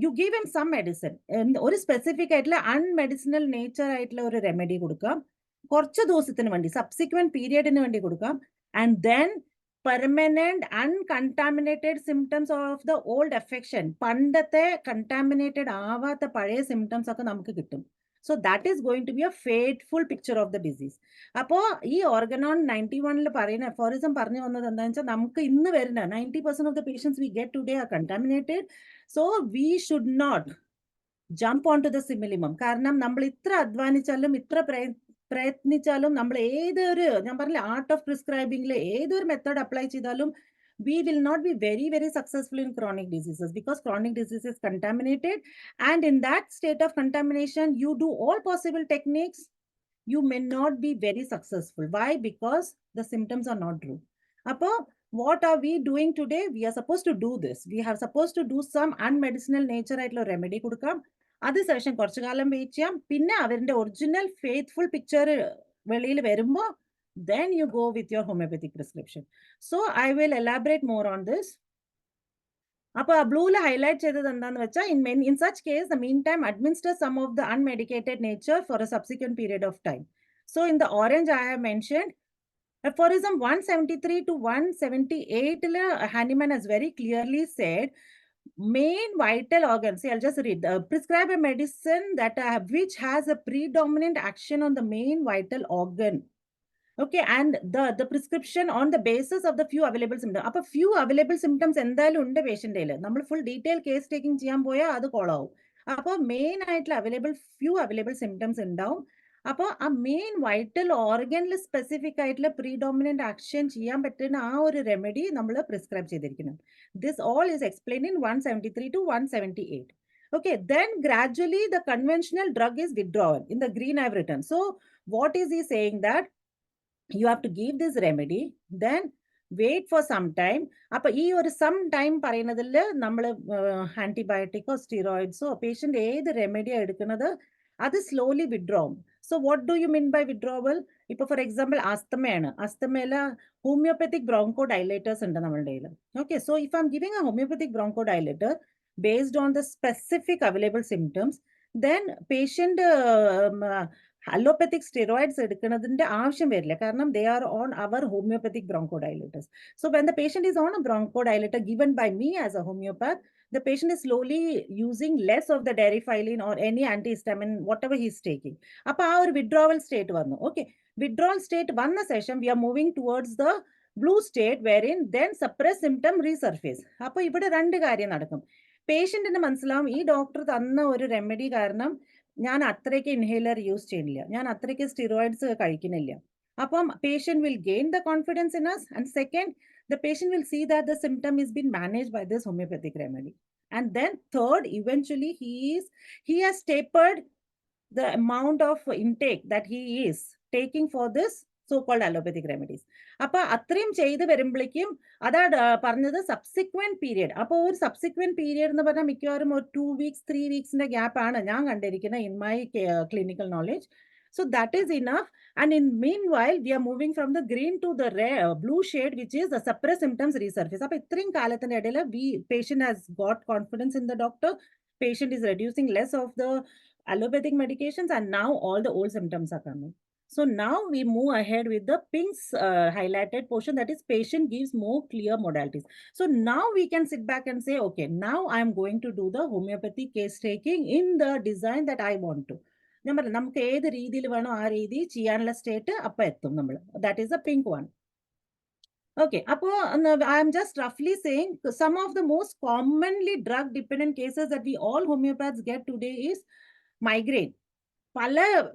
you give him some medicine, ഒരു specific ആയിട്ടുള്ള unmedicinal nature ആയിട്ടുള്ള ഒരു remedy കൊടുക്കാം, കുറച്ച് ദിവസത്തിന് വേണ്ടി, സബ്സിക്വന്റ് പീരിയഡിന് വേണ്ടി കൊടുക്കാം. And then permanent uncontaminated symptoms of the old affection, പണ്ടത്തെ കണ്ടാമിനേറ്റഡ് ആവാത്ത പഴയ സിംറ്റംസ് ഒക്കെ നമുക്ക് കിട്ടും. So that is going to be a faithful picture of the disease. അപ്പോൾ ഈ ഓർഗനോൺ 91 പറയുന്ന അഫോറിസം പറഞ്ഞു വന്നത് എന്താണെന്ന് വെച്ചാൽ, നമുക്ക് ഇന്ന് വരുന്ന 90% of the patients we get today are contaminated. So we should not jump onto the simillimum. കാരണം നമ്മൾ ഇത്ര അധ്വാനിച്ചാലും ഇത്ര പ്രയത്നിച്ചാലും നമ്മൾ ഏതൊരു, ഞാൻ പറഞ്ഞില്ല, ആർട്ട് ഓഫ് പ്രിസ്ക്രൈബിംഗിൽ ഏതൊരു മെത്തേഡ് അപ്ലൈ ചെയ്താലും we will not be very, very successful in chronic diseases, because chronic disease is contaminated. And in that state of contamination, you do all possible techniques, you may not be very successful. Why? Because the symptoms are not true. Appo, what are we doing today? We are supposed to do this. We are supposed to do some unmedicinal nature ആയിട്ടുള്ള remedy കൊടുക്കാം. അതിനുശേഷം കുറച്ചു കാലം wait ചെയ്യാം. പിന്നെ അവരുടെ original faithful picture വെളിയിൽ വരുമ്പോൾ then you go with your homeopathic prescription. So I will elaborate more on this. അപ്പോൾ ആ ബ്ലൂവിൽ ഹൈലൈറ്റ് ചെയ്തത് എന്താണെന്ന് വെച്ചാൽ, in such case the meantime administer some of the unmedicated nature for a subsequent period of time. So in the orange I have mentioned aphorism 173 to 178, Hahnemann has very clearly said, main vital organs, see, I'll just read, prescribe a medicine that which has a predominant action on the main vital organ. Okay, and the prescription on the basis of the few available symptoms. അപ്പോൾ few available symptoms എന്തായാലും ഉണ്ട് പേഷ്യൻ്റിൽ. നമ്മൾ full detail case taking ചെയ്യാൻ പോയാൽ അത് കോളാവും. അപ്പോൾ main ആയിട്ടുള്ള few available symptoms ഉണ്ടാവും. അപ്പോൾ ആ മെയിൻ വൈറ്റൽ ഓർഗനിൽ സ്പെസിഫിക് ആയിട്ടുള്ള പ്രീഡോമിനന്റ് ആക്ഷൻ ചെയ്യാൻ പറ്റുന്ന ആ ഒരു റെമഡി നമ്മൾ പ്രിസ്ക്രൈബ് ചെയ്തിരിക്കണം. This all is explain in 173 to 178. Okay, then gradually the conventional drug is withdrawn. In the green I have written. So what is he saying? That you have to give this remedy, then wait for some time. അപ്പൊ ഈ ഒരു some time പറയുന്നതിൽ നമ്മൾ ആന്റിബയോട്ടിക്കോ സ്റ്റിറോയിഡ്സോ patient ഏത് റെമഡിയാണ് എടുക്കുന്നത് അത് slowly വിഡ്രോവും. So what do you mean by withdrawal? ഇപ്പൊ ഫോർ എക്സാമ്പിൾ ആസ്തമയാണ്, ആസ്തമയില ഹോമിയോപ്പത്തിക് ബ്രോങ്കോ ഡൈലേറ്റേഴ്സ് ഉണ്ട് നമ്മളുടെ കയ്യിൽ. Okay, so if I'm giving a homeopathic bronchodilator based on the specific available symptoms, then patient allopathic steroids എടുക്കുന്നതിന്റെ ആവശ്യം വരില്ല, കാരണം they are on our homeopathic bronchodilators. So when the patient is on a bronchodilator given by me as a homeopath, the patient is slowly using less of the darifylline or any antihistamine, whatever he is taking. Appa aa oru withdrawal state vannu. Okay, withdrawal state vanna session we are moving towards the blue state, wherein then suppressed symptom resurface. Appa ivide rendu karyam nadakkum. പേഷ്യന്റിന് മനസ്സിലാവും ഈ doctor തന്ന ഒരു remedy കാരണം ഞാൻ അത്രയ്ക്ക് inhaler use ചെയ്യുന്നില്ല, ഞാൻ അത്രയ്ക്ക് സ്റ്റിറോയിഡ്സ് കഴിക്കുന്നില്ല. അപ്പം patient will gain the confidence in us, and second, the patient will see that the symptom is being managed by this homeopathic remedy. And then third, eventually he has tapered the amount of intake that he is taking for this so-called allopathic remedies. അപ്പോൾ അത്രയും ചെയ്ത് വരുമ്പോഴേക്കും അതാ പറഞ്ഞത് subsequent period. അപ്പോൾ ഒരു subsequent period എന്ന് പറഞ്ഞാൽ മിക്കവാറും ഒരു 2 weeks 3 weeksന്റെ ഗ്യാപ്പാണ് ഞാൻ കണ്ടിരിക്കുന്നത് in my clinical knowledge. So that is enough. And in meanwhile, we are moving from the green to the blue shade, which is the suppressed symptoms resurface. അപ്പോൾ ഇത്രയും കാലത്തിന്റെ ഇടയിൽ patient has got confidence in the doctor. Patient is reducing less of the allopathic medications, and now all the old symptoms are coming. So now we move ahead with the pinks highlighted portion, that is patient gives more clear modalities. So now we can sit back and say, okay, now I am going to do the homeopathy case taking in the design that I want to. നമുക്ക് ഏത് രീതിയിൽ വേണോ ആ രീതി ചെയ്യാനുള്ള state അപ്പം എത്തും നമ്മൾ. That is A pink one. Okay, I am just roughly saying some of the most commonly drug dependent cases that we all homeopaths get today is migraine.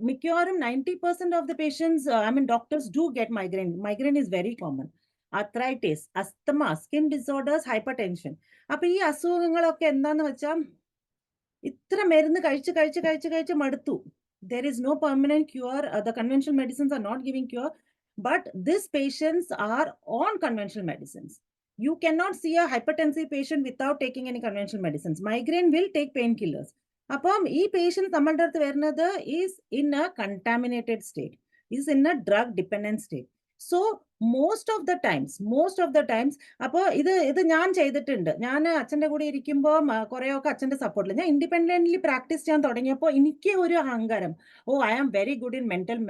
മിക്കവാറും 90% of the patients, doctors do get migraine. Migraine is very common. Arthritis, asthma, skin disorders, hypertension. അപ്പൊ ഈ അസുഖങ്ങളൊക്കെ എന്താന്ന് വെച്ചാൽ ഇത്ര മരുന്ന് കഴിച്ച് മടുത്തു. There is no permanent cure. The conventional medicines are not giving cure. But these patients are on conventional medicines. You cannot see a hypertensive patient without taking any conventional medicines. Migraine will take painkillers. അപ്പം ഈ patients നമ്മളുടെ അടുത്ത് വരുന്നത് is in A contaminated state, is in A drug dependent state. So most of the times അപ്പോൾ ഇത് ഞാൻ ചെയ്തിട്ടുണ്ട്. ഞാൻ അച്ഛൻ്റെ കൂടെ ഇരിക്കുമ്പോൾ കുറേയൊക്കെ അച്ഛൻ്റെ സപ്പോർട്ടിൽ ഞാൻ ഇൻഡിപെൻഡൻ്റ്ലി പ്രാക്ടീസ് ചെയ്യാൻ തുടങ്ങിയപ്പോൾ എനിക്ക് ഒരു അഹങ്കാരം. I am very good in mental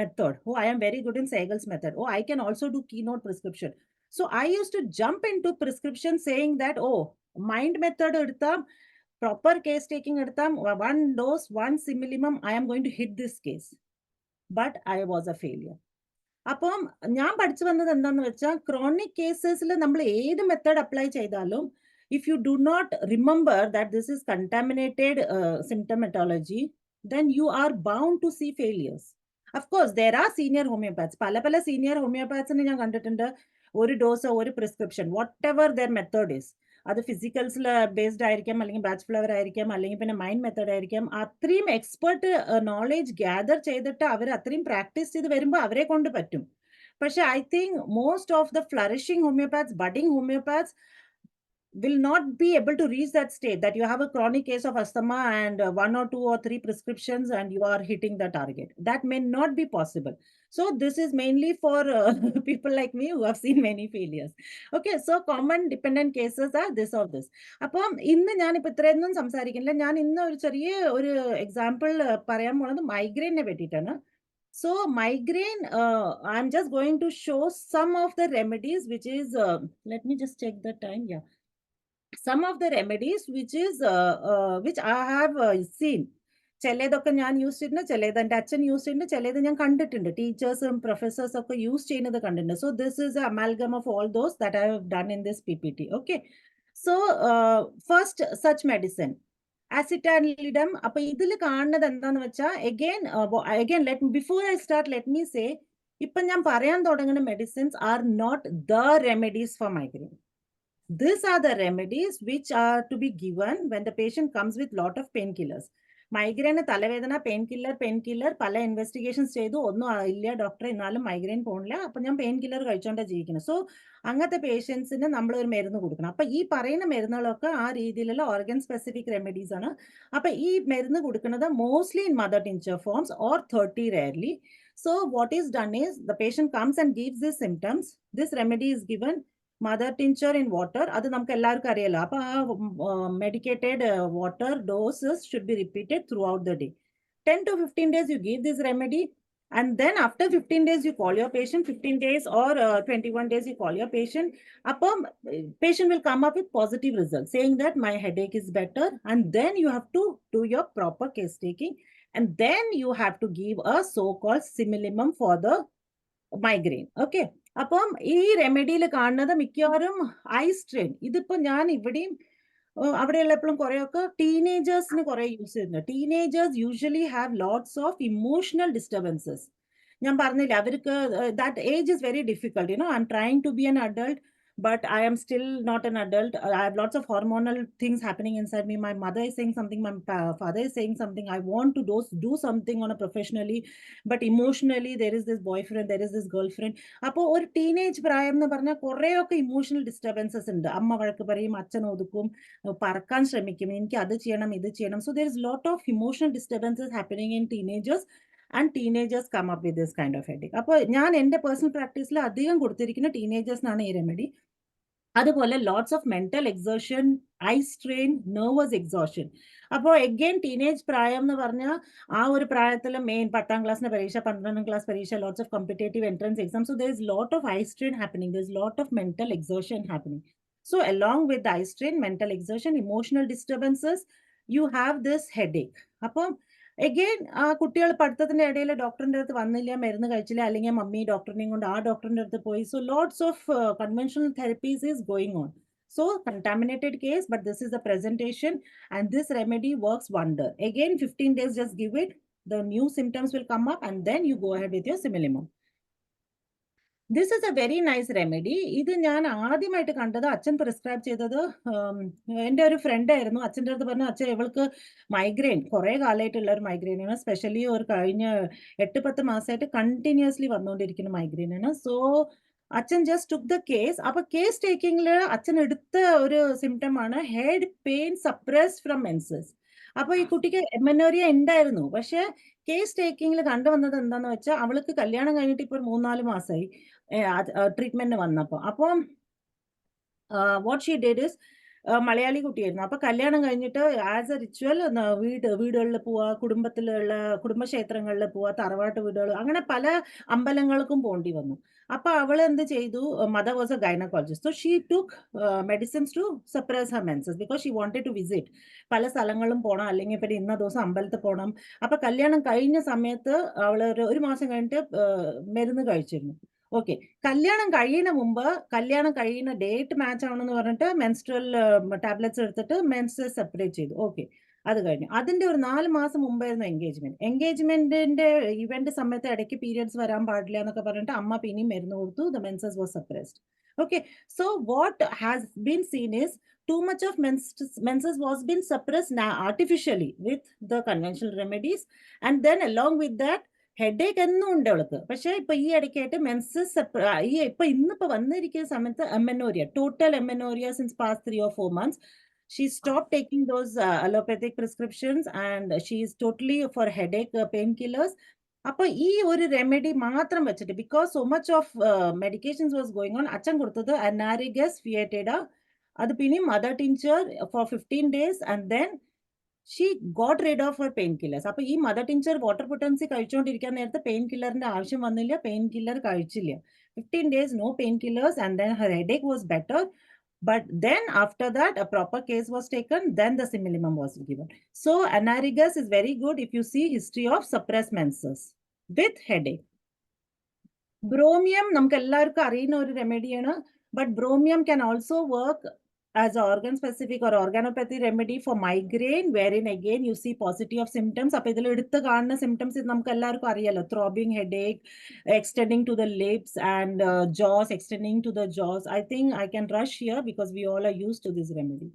method. I am very good in Sehgal's method. I can also do keynote prescription. So I use to jump in to prescription saying that mind method എടുത്താൽ proper case taking എടുത്താൽ 1 dose 1 simillimum I am going to hit this case, but I was a failure. അപ്പം ഞാൻ പഠിച്ചു വന്നത് എന്താന്ന് വെച്ചാൽ chronic കേസസിൽ നമ്മൾ ഏത് മെത്തേഡ് അപ്ലൈ ചെയ്താലും if you do not remember that this is contaminated symptomatology, then you are bound to see failures. Of course there are senior homeopaths, പല senior homeopaths ഞാൻ കണ്ടിട്ടുണ്ട്. ഒരു ഡോസ് ഒരു prescription whatever their method is, അത് ഫിസിക്കൽസിൽ based ആയിരിക്കാം, അല്ലെങ്കിൽ batch flower ആയിരിക്കാം, അല്ലെങ്കിൽ പിന്നെ മൈൻഡ് മെത്തേഡ് ആയിരിക്കാം. അത്രയും എക്സ്പെർട്ട് നോളേജ് ഗ്യാദർ ചെയ്തിട്ട് അവർ അത്രയും പ്രാക്ടീസ് ചെയ്ത് വരുമ്പോൾ അവരെ കൊണ്ട് പറ്റും. പക്ഷെ I think most of the flourishing homeopaths, budding homeopaths will not be able to reach that state that you have a chronic case of asthma and 1 or 2 or 3 prescriptions and you are hitting the target. That may not be possible. So this is mainly for people like me who have seen many failures. Okay, so common dependent cases are this or this. അപ്പം ഇന്ന് ഞാനിപ്പോൾ ഇത്രയൊന്നും സംസാരിക്കുന്നില്ല. ഞാൻ ഇന്ന് ഒരു ചെറിയ ഒരു എക്സാമ്പിൾ പറയാൻ പോകുന്നത് മൈഗ്രെയിനെ പറ്റിയിട്ടാണ്. So migraine, I'm just going to show some of the remedies which is, let me just check the time. Yeah. Some of the remedies which I have seen. ചിലതൊക്കെ ഞാൻ യൂസ് ചെയ്തിട്ടുണ്ട്, ചിലത് എൻ്റെ അച്ഛൻ യൂസ് ചെയ്യുന്നുണ്ട്, ചിലത് ഞാൻ കണ്ടിട്ടുണ്ട് ടീച്ചേഴ്സും പ്രൊഫസേഴ്സും ഒക്കെ യൂസ് ചെയ്യുന്നത് കണ്ടിട്ടുണ്ട്. So this is a amalgam of all those that I have done in this PPT. Okay, so first such medicine acetanilidum. അപ്പൊ ഇതിൽ കാണുന്നത് എന്താന്ന് വെച്ചാൽ again before I start let me say, ഇപ്പൊ ഞാൻ പറയാൻ തുടങ്ങുന്ന medicines are not the remedies for migraine. These are the remedies which are to be given when the patient comes with lot of painkillers. Migraine തലവേദന pain killer പല investigations ചെയ്തു, ഒന്നും ഇല്ല doctor, എന്നാലും മൈഗ്രെയിൻ പോണില്ല, അപ്പൊ ഞാൻ പെയിൻ കില്ലർ കഴിച്ചോണ്ടാണ് ജീവിക്കുന്നത്. സോ അങ്ങനത്തെ പേഷ്യൻസിന് നമ്മൾ ഒരു മരുന്ന് കൊടുക്കണം. അപ്പൊ ഈ പറയുന്ന മരുന്നുകളൊക്കെ ആ രീതിയിലുള്ള ഓർഗൻ സ്പെസിഫിക് റെമഡീസ് ആണ്. അപ്പൊ ഈ മരുന്ന് കൊടുക്കുന്നത് mostly in mother tincture forms or 30 rarely. So what is done is the patient comes and gives these symptoms. This remedy is given mother tincture in water. അത് നമുക്ക് എല്ലാവർക്കും അറിയാലോ. അപ്പൊ ആ medicated water doses should be repeated through out the day. 10 to 15 days you give this remedy, and then after 15 days you call your patient, 15 days or 21 days you call your patient. Upon patient will come up with positive results saying that my headache is better, and then you have to do your proper case taking, and then you have to give a so-called similimum for the migraine. Okay. അപ്പം ഈ റെമഡിയിൽ കാണുന്നത് മിക്കവാറും I strain. ഇതിപ്പോ ഞാൻ ഇവിടെയും അവിടെയുള്ള എപ്പോഴും കുറെയൊക്കെ ടീനേജേഴ്സിന് കുറെ യൂസ് ചെയ്യുന്നുണ്ട്. Teenagers usually have lots of emotional disturbances. ഞാൻ പറഞ്ഞില്ല അവർക്ക് that age is very difficult. You know, I am trying to be an adult, but I am still not an adult. I have lots of hormonal things happening inside me. My mother is saying something, my father is saying something. I want to do something on a professionally, but emotionally there is this boyfriend, there is this girlfriend. അപ്പോൾ ഒരു teenage പ്രായം എന്ന് പറഞ്ഞാൽ കുറേയൊക്കെ emotional disturbances ഉണ്ട്. അമ്മ വഴക്ക് പറയും, അച്ഛൻ ഒതുക്കും, പറക്കാൻ ശ്രമിക്കും, എനിക്ക് അത് ചെയ്യണം ഇത് ചെയ്യണം. So there is lot of emotional disturbances happening in teenagers, and teenagers come up with this kind of headache. അപ്പോൾ ഞാൻ എൻ്റെ പേഴ്സണൽ പ്രാക്ടീസിൽ അധികം കൊടുത്തിരിക്കുന്ന ടീനേജേഴ്സിനാണ് ഈ റെമഡി. അതുപോലെ lots of mental exertion, I strain, nervous exhaustion. അപ്പോൾ എഗെയിൻ ടീനേജ് പ്രായം എന്ന് പറഞ്ഞാൽ ആ ഒരു പ്രായത്തിൽ മെയിൻ 10ാം ക്ലാസ്സിന്റെ പരീക്ഷ, 12ാം ക്ലാസ് പരീക്ഷ, lots of competitive entrance exam. So there is lot of I strain happening, there is lot of mental exertion happening. So along with the eye strain, mental exertion, emotional disturbances, you have this headache. അപ്പം again ആ കുട്ടികൾ പഠിത്തത്തിന്റെ ഇടയിൽ ഡോക്ടറിന്റെ അടുത്ത് വന്നില്ല, മരുന്ന് കഴിച്ചില്ല, അല്ലെങ്കിൽ മമ്മി ഡോക്ടറിനെയും കൊണ്ട് ആ ഡോക്ടറിന്റെ അടുത്ത് പോയി. So lots of conventional therapies is going on. So contaminated case, but this is the presentation, and this remedy works wonder. Again 15 days, just give it, the new symptoms will come up, and then you go ahead with your similimum. This is a very nice remedy. ഇത് ഞാൻ ആദ്യമായിട്ട് കണ്ടത് അച്ഛൻ prescribe ചെയ്തത് എൻ്റെ ഒരു front ആയിരുന്നു. അച്ഛൻ്റെ അടുത്ത് പറഞ്ഞു, അച്ഛൻ ഇവൾക്ക് മൈഗ്രെയിൻ കുറേ കാലമായിട്ടുള്ള ഒരു മൈഗ്രെയിൻ ആണ്, സ്പെഷ്യലി ഒരു കഴിഞ്ഞ 8-10 മാസമായിട്ട് കണ്ടിന്യൂസ്ലി വന്നുകൊണ്ടിരിക്കുന്ന മൈഗ്രെയിൻ ആണ്. സോ അച്ഛൻ ജസ്റ്റ് ടുക്ക് ദ കേസ്. അപ്പൊ കേസ് ടേക്കിംഗിൽ അച്ഛൻ എടുത്ത ഒരു സിംറ്റം ആണ് head pain suppressed from menses. അപ്പൊ ഈ കുട്ടിക്ക് എമനോറിയ ഉണ്ടായിരുന്നു, പക്ഷെ കേസ് ടേക്കിംഗിൽ കണ്ടുവന്നത് എന്താന്ന് വെച്ചാൽ അവൾക്ക് കല്യാണം കഴിഞ്ഞിട്ട് ഇപ്പോൾ 3-4 മാസമായി ട്രീറ്റ്മെന്റ് വന്നപ്പോ. അപ്പം what she did is, Malayali കുട്ടിയായിരുന്നു. അപ്പൊ കല്യാണം കഴിഞ്ഞിട്ട് ആസ് എ റിച്വൽ വീടുകളിൽ പോവാ, കുടുംബക്ഷേത്രങ്ങളിൽ പോവാ, തറവാട്ട് വീടുകൾ, അങ്ങനെ പല അമ്പലങ്ങൾക്കും പോണ്ടി വന്നു. അപ്പൊ അവൾ എന്ത് ചെയ്തു, mother was a gynaecologist. So she took medicines to suppress her menses because she wanted to visit. പല സ്ഥലങ്ങളും പോകണം, അല്ലെങ്കിൽ പിന്നെ ഇന്ന ദിവസം അമ്പലത്തിൽ പോകണം. അപ്പൊ കല്യാണം കഴിഞ്ഞ സമയത്ത് അവൾ ഒരു മാസം കഴിഞ്ഞിട്ട് മരുന്ന് കഴിച്ചിരുന്നു. ഓക്കെ, കല്യാണം കഴിയുന്ന മുമ്പ്, കല്യാണം കഴിയുന്ന ഡേറ്റ് മാച്ച് ആവണമെന്ന് പറഞ്ഞിട്ട് മെൻസ്ട്രൽ ടാബ്ലറ്റ്സ് എടുത്തിട്ട് മെൻസസ് സെപ്പറേറ്റ് ചെയ്തു. ഓക്കെ, അത് കഴിഞ്ഞു. അതിന്റെ ഒരു 4 മാസം മുമ്പായിരുന്നു എൻഗേജ്മെന്റ്. എൻഗേജ്മെന്റിന്റെ ഇവന്റ് സമയത്ത് ഇടയ്ക്ക് പീരിയഡ്സ് വരാൻ പാടില്ല എന്നൊക്കെ പറഞ്ഞിട്ട് അമ്മ പിന്നെയും മരുന്ന് കൊടുത്തു. The menses was suppressed. Okay, so what has been seen is too much of menses was been suppressed artificially with the conventional remedies, and then along with that headache എന്നും ഉണ്ട് അവൾക്ക്. പക്ഷെ ഇപ്പൊ ഈ ഇടയ്ക്കായിട്ട് മെൻസസ് ഇപ്പൊ ഇന്നിപ്പോ വന്നിരിക്കുന്ന സമയത്ത് എമനോറിയ, total എമനോറിയ since past 3 or 4 months. She stopped taking those allopathic prescriptions, and she is totally for headache painkillers. അപ്പൊ ഈ ഒരു റെമഡി മാത്രം വെച്ചിട്ട്, because so much of medications was going on, അച്ഛൻ കൊടുത്തത് അനാരിഗസ് ഫിയറ്റേഡ, അത് പിന്നെ mother tincture for 15 days, and then she got rid of her pain killers. അപ്പൊ ഈ മദർ ടിഞ്ചർ വാട്ടർ പൊട്ടൻസി കഴിച്ചുകൊണ്ടിരിക്കാൻ നേരത്തെ പെയിൻ കില്ലറിന്റെ ആവശ്യം വന്നില്ല, പെയിൻ കില്ലർ കഴിച്ചില്ല. 15 days no painkillers, and then her headache was better. But then after that a proper case was taken, then the similimum was given. So anarigas is very good if you see history of suppressed menses with headache. Bromium namukku ellarkku ariyuna oru remedy aanu, but bromium can also work as an organ specific or organopathy remedy for migraine, wherein again you see paucity of symptoms. appo idile eduthu kaanuna symptoms namukku ellarkku ariyalo, throbbing headache, extending to the lips, and jaws, extending to the jaws. I think I can rush here because we all are used to this remedy.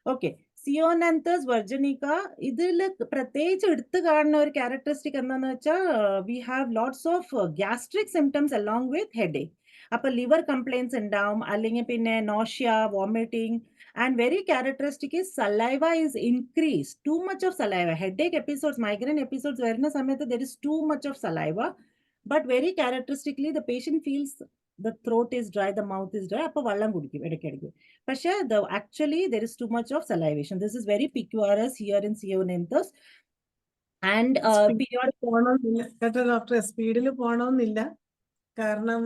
Okay, Ceonanthus virginica, ഇതിൽ പ്രത്യേകിച്ച് എടുത്തു കാണുന്ന ഒരു characteristic എന്താണെന്ന് വെച്ചാൽ we have lots of gastric symptoms along with headache. അപ്പൊ liver complaints ഉണ്ടാവും, അല്ലെങ്കിൽ പിന്നെ nausea, vomiting, and very characteristic is saliva is increased, too much of saliva. Headache episodes, migraine episodes വരുന്ന സമയത്ത് there is too much of saliva, but very characteristically the patient feels the throat is dry, the mouth is dry. അപ്പൊ വെള്ളം കുടിക്കും ഇടയ്ക്കിടയ്ക്ക്. പക്ഷേ actually there is too much of salivation. This is very peculiar here in Ceonanthus. And period. പോകണമെന്നില്ല കേട്ടോ ഡോക്ടറെ, സ്പീഡിൽ പോകണമെന്നില്ല. കാരണം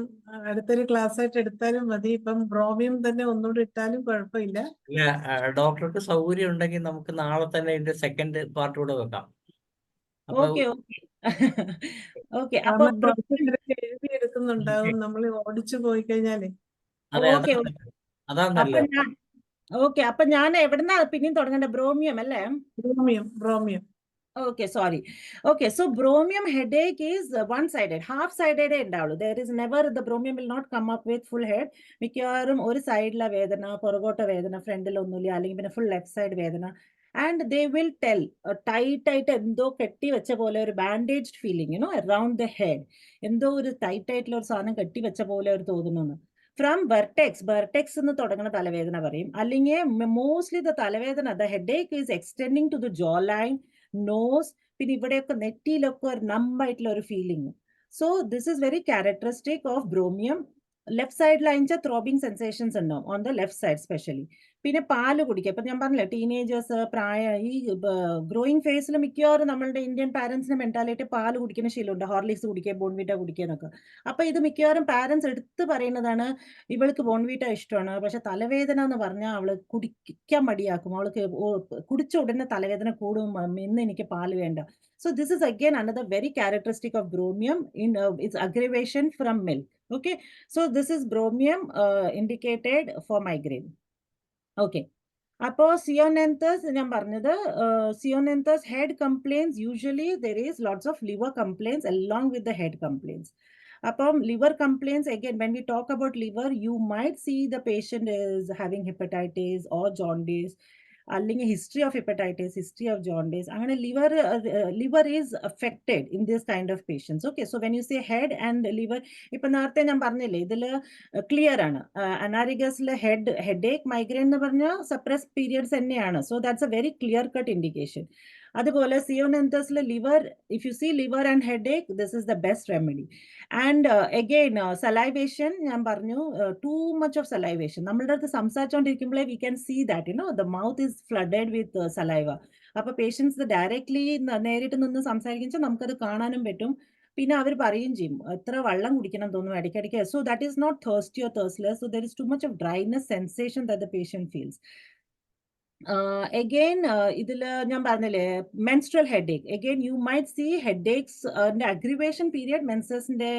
അടുത്തൊരു ക്ലാസ് ആയിട്ട് എടുത്താലും മതി. ഇപ്പം ബ്രോമിയം തന്നെ ഒന്നുകൂടി ഇട്ടാലും കുഴപ്പമില്ല. ഇല്ല, ഡോക്ടർക്ക് സൗകര്യം ഉണ്ടെങ്കിൽ നമുക്ക് നാളെ തന്നെ ഇതിന്റെ സെക്കൻഡ് പാർട്ട് കൂടെ വെക്കാം. അപ്പൊ Okay, okay. Okay, കാരണം അപ്പൊ കുറച്ച് എഴുതി എടുക്കുന്നുണ്ടാവും നമ്മൾ ഓടിച്ചു പോയി കഴിഞ്ഞാല്. അതെ, Okay, അതാ അപ്പൊ നല്ലത്. ഞാൻ അപ്പൊ ഞാൻ എവിടുന്നാ പിന്നെയും തുടങ്ങേണ്ട? ബ്രോമിയം അല്ലേ? ബ്രോമിയം. Okay, sorry. Okay, so bromium headache is one-sided, half-sided ഉണ്ടാവുള്ളൂ. There is never, the bromium will not come up with full head. മിക്കവാറും ഒരു സൈഡിലെ വേദന, പുറകോട്ട വേദന, ഫ്രണ്ടിലൊന്നുമില്ല, അല്ലെങ്കിൽ പിന്നെ ഫുൾ ലെഫ്റ്റ് സൈഡ് വേദന. And they will tell tight ആയിട്ട് എന്തോ കെട്ടി വെച്ച പോലെ ഒരു ബാൻഡേജ്ഡ് ഫീലിംഗ്, അറൌണ്ട് ദ ഹെഡ്. എന്തോ ഒരു ടൈറ്റ് ആയിട്ടുള്ള ഒരു സാധനം കെട്ടി വെച്ച പോലെ ഒരു തോന്നുന്നു. ഫ്രം വെർട്ടെക്സ് എന്ന് തുടങ്ങുന്ന തലവേദന പറയും. അല്ലെങ്കിൽ മോസ്റ്റ്ലി ദ തലവേദന, the headache is extending to the jaw line, nose, പിന്നെ ഇവിടെയൊക്കെ നെറ്റിയിലൊക്കെ ഒരു നമ്പായിട്ടുള്ള ഒരു feeling. So this is very characteristic of bromium. Left സൈഡിലായിച്ച ത്രോബിങ് സെൻസേഷൻസ് ഉണ്ടാവും, on the left side specially. പിന്നെ പാല് കുടിക്കുക. ഇപ്പൊ ഞാൻ പറഞ്ഞില്ല, ടീനേജേഴ്സ്, ഈ ഗ്രോയിങ് ഫേസിൽ മിക്കവാറും നമ്മളുടെ ഇന്ത്യൻ പാരന്റ്സിന്റെ മെന്റാലിറ്റി പാല് കുടിക്കുന്ന ശീലമുണ്ട്, ഹോർലിക്സ് കുടിക്കുക, ബോൺവിറ്റ കുടിക്കുക എന്നൊക്കെ. അപ്പൊ ഇത് മിക്കവാറും പാരന്റ്സ് എടുത്ത് പറയുന്നതാണ്, ഇവൾക്ക് ബോൺവിറ്റ ഇഷ്ടമാണ്, പക്ഷെ തലവേദന എന്ന് പറഞ്ഞാൽ അവള് കുടിക്കാൻ മടിയാക്കും, അവൾക്ക് കുടിച്ച ഉടനെ തലവേദന കൂടും, ഇന്ന് എനിക്ക് പാല് വേണ്ട. So this is again another very characteristic of bromium in its aggravation from milk. Okay, so this is bromium indicated for migraine. Okay, അപ്പോൾ സിയോനെന്തസ് ഞാൻ പറഞ്ഞത്, സിയോനെന്തസ് head complaints, usually there is lots of liver complaints along with the head complaints. Upon liver complaints, again, when we talk about liver, you might see the patient is having hepatitis or jaundice, അല്ലെങ്കിൽ history of hepatitis, history of jaundice. അങ്ങനെ liver is affected in this kind of patients. Okay, so when you say head and liver, ഇപ്പൊ നേരത്തെ ഞാൻ പറഞ്ഞില്ലേ, ഇതില് clear ആണ്. അനാരിഗസിലെ headache, migraine എന്ന് പറഞ്ഞാൽ സപ്രസ് പീരിയഡ്സ് തന്നെയാണ്. So that's a very clear cut indication. അതുപോലെ സിയോനെന്തസിലെ liver, if you see liver and headache, this is the best remedy. And again salivation, ഞാൻ പറഞ്ഞു, ടൂ മച്ച് ഓഫ് സലൈവേഷൻ. നമ്മളുടെ അടുത്ത് സംസാരിച്ചുകൊണ്ടിരിക്കുമ്പോഴേ we can see that the mouth is flooded with saliva. അപ്പൊ patients directly നേരിട്ട് നിന്ന് സംസാരിക്കുമ്പോൾ നമുക്കത് കാണാനും പറ്റും. പിന്നെ അവർ പറയും ചെയ്യും, എത്ര വെള്ളം കുടിക്കണം തോന്നും ഇടയ്ക്കിടയ്ക്ക്. So that is not thirsty or thirstless. So there is too much of dryness sensation that the patient feels. Again, ഇതില് ഞാൻ പറഞ്ഞില്ലേ, menstrual headache. Again, you might see headaches in the aggravation period, മെൻസസിന്റെ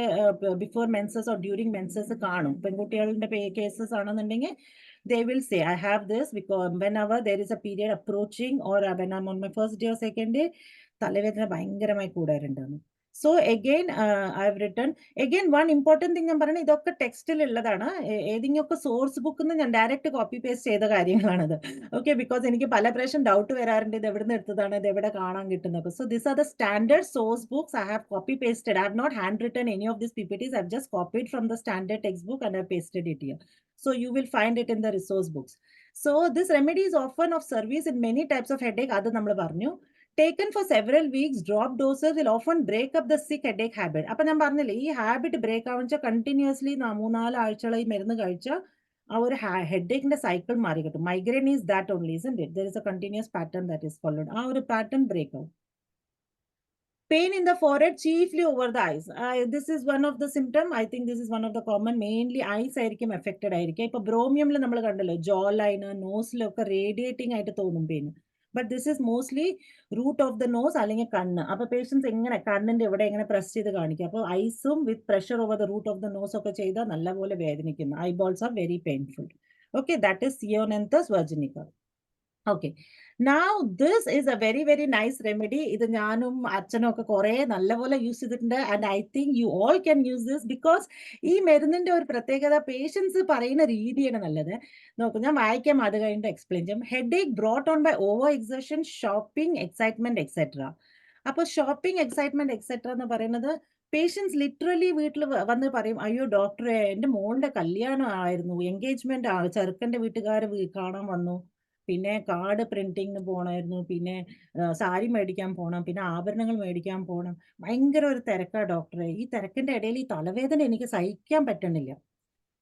before menses or during menses കാണും. പെൺകുട്ടികളുടെ cases ആണെന്നുണ്ടെങ്കിൽ they will say, I have this because whenever there is a period approaching or when I'm on my first day or second day, തലവേദന ഭയങ്കരമായി കൂടാറുണ്ടാണ്. So again, I've written, again, one important thing ഞാൻ പറഞ്ഞത്, ഇതൊക്കെ ടെക്സ്റ്റിൽ ഉള്ളതാണ്. ഏതെങ്കിലുമൊക്കെ source ബുക്കിൽ നിന്ന് ഞാൻ ഡയറക്റ്റ് കോപ്പി പേസ്റ്റ് ചെയ്ത കാര്യങ്ങളാണത്. ഓക്കെ, ബിക്കോസ് എനിക്ക് പല പ്രാവശ്യം ഡൗട്ട് വരാറുണ്ട്, ഇത് എവിടെ നിന്ന് എടുത്തതാണ്, ഇത് എവിടെ കാണാൻ കിട്ടുന്നത്. So this are the standard source books I have copy pasted. I have not handwritten any of these PPTs. I've just copied from the standard textbook and I've pasted it here. So you will find it in the resource books. So this remedy is often of service in many types of headache. അത് നമ്മൾ പറഞ്ഞു. Taken for several weeks, drop doses will often break up the sick headache habit. അപ്പൊ ഞാൻ പറഞ്ഞില്ലേ, ഈ habit break ആവുക continuously 3-4 ആഴ്ചകളായി മരുന്ന് കഴിച്ച ആ ഒരു ഹെഡേക്കിന്റെ സൈക്കിൾ മാറി കിട്ടും. Migraine is that only, isn't it? There is a continuous pattern that is followed. ആ ഒരു പാറ്റേൺ ബ്രേക്ക് ആവും. Pain in the forehead, chiefly over the eyes. This is one of the symptoms. I think this is one of the common, mainly eyes ആയിരിക്കും affected ആയിരിക്കും. ഇപ്പൊ ബ്രോമിയമിൽ നമ്മൾ കണ്ടല്ലോ, ജോ line, നോസിലൊക്കെ radiating ആയിട്ട് തോന്നും pain. But this is mostly root of the nose അല്ലെങ്കിൽ കണ്ണ്. അപ്പൊ പേഷ്യൻസ് എങ്ങനെ കണ്ണിന്റെ ഇവിടെ എങ്ങനെ പ്രസ് ചെയ്ത് കാണിക്കുക. അപ്പോൾ ഐസും with pressure over the root of the nose ഒക്കെ ചെയ്താൽ നല്ലപോലെ വേദനിക്കുന്നു. Eyeballs are very painful. Okay, that is chionanthus virginica. Okay, now this is a very, very nice remedy. ഇത് ഞാനും അച്ഛനും ഒക്കെ കുറെ നല്ലപോലെ യൂസ് ചെയ്തിട്ടുണ്ട്. And I think you all can use this because ഈ മരുന്നിന്റെ ഒരു പ്രത്യേകത, പേഷ്യൻസ് പറയുന്ന രീതിയാണ് നല്ലത്. നോക്കൂ, ഞാൻ വായിക്കാം, അത് കഴിഞ്ഞിട്ട് എക്സ്പ്ലെയിൻ ചെയ്യും. Headache brought on by over exertion, shopping, excitement etcetera. അപ്പോൾ ഷോപ്പിംഗ്, എക്സൈറ്റ്മെന്റ് എക്സെട്ര എന്ന് പറയുന്നത്, പേഷ്യൻസ് ലിറ്ററലി വീട്ടിൽ വന്ന് പറയും, അയ്യോ ഡോക്ടറെ, എൻ്റെ മോളുടെ കല്യാണം ആയിരുന്നു, എൻഗേജ്മെന്റ്, ചെറുക്കൻ്റെ വീട്ടുകാർ കാണാൻ വന്നു, പിന്നെ കാർഡ് പ്രിന്റിങ്ങിന് പോകണമായിരുന്നു, പിന്നെ സാരി മേടിക്കാൻ പോകണം, പിന്നെ ആഭരണങ്ങൾ മേടിക്കാൻ പോകണം, ഭയങ്കര ഒരു തിരക്കാ ഡോക്ടറെ. ഈ തിരക്കിന്റെ ഇടയിൽ ഈ തലവേദന എനിക്ക് സഹിക്കാൻ പറ്റണില്ല.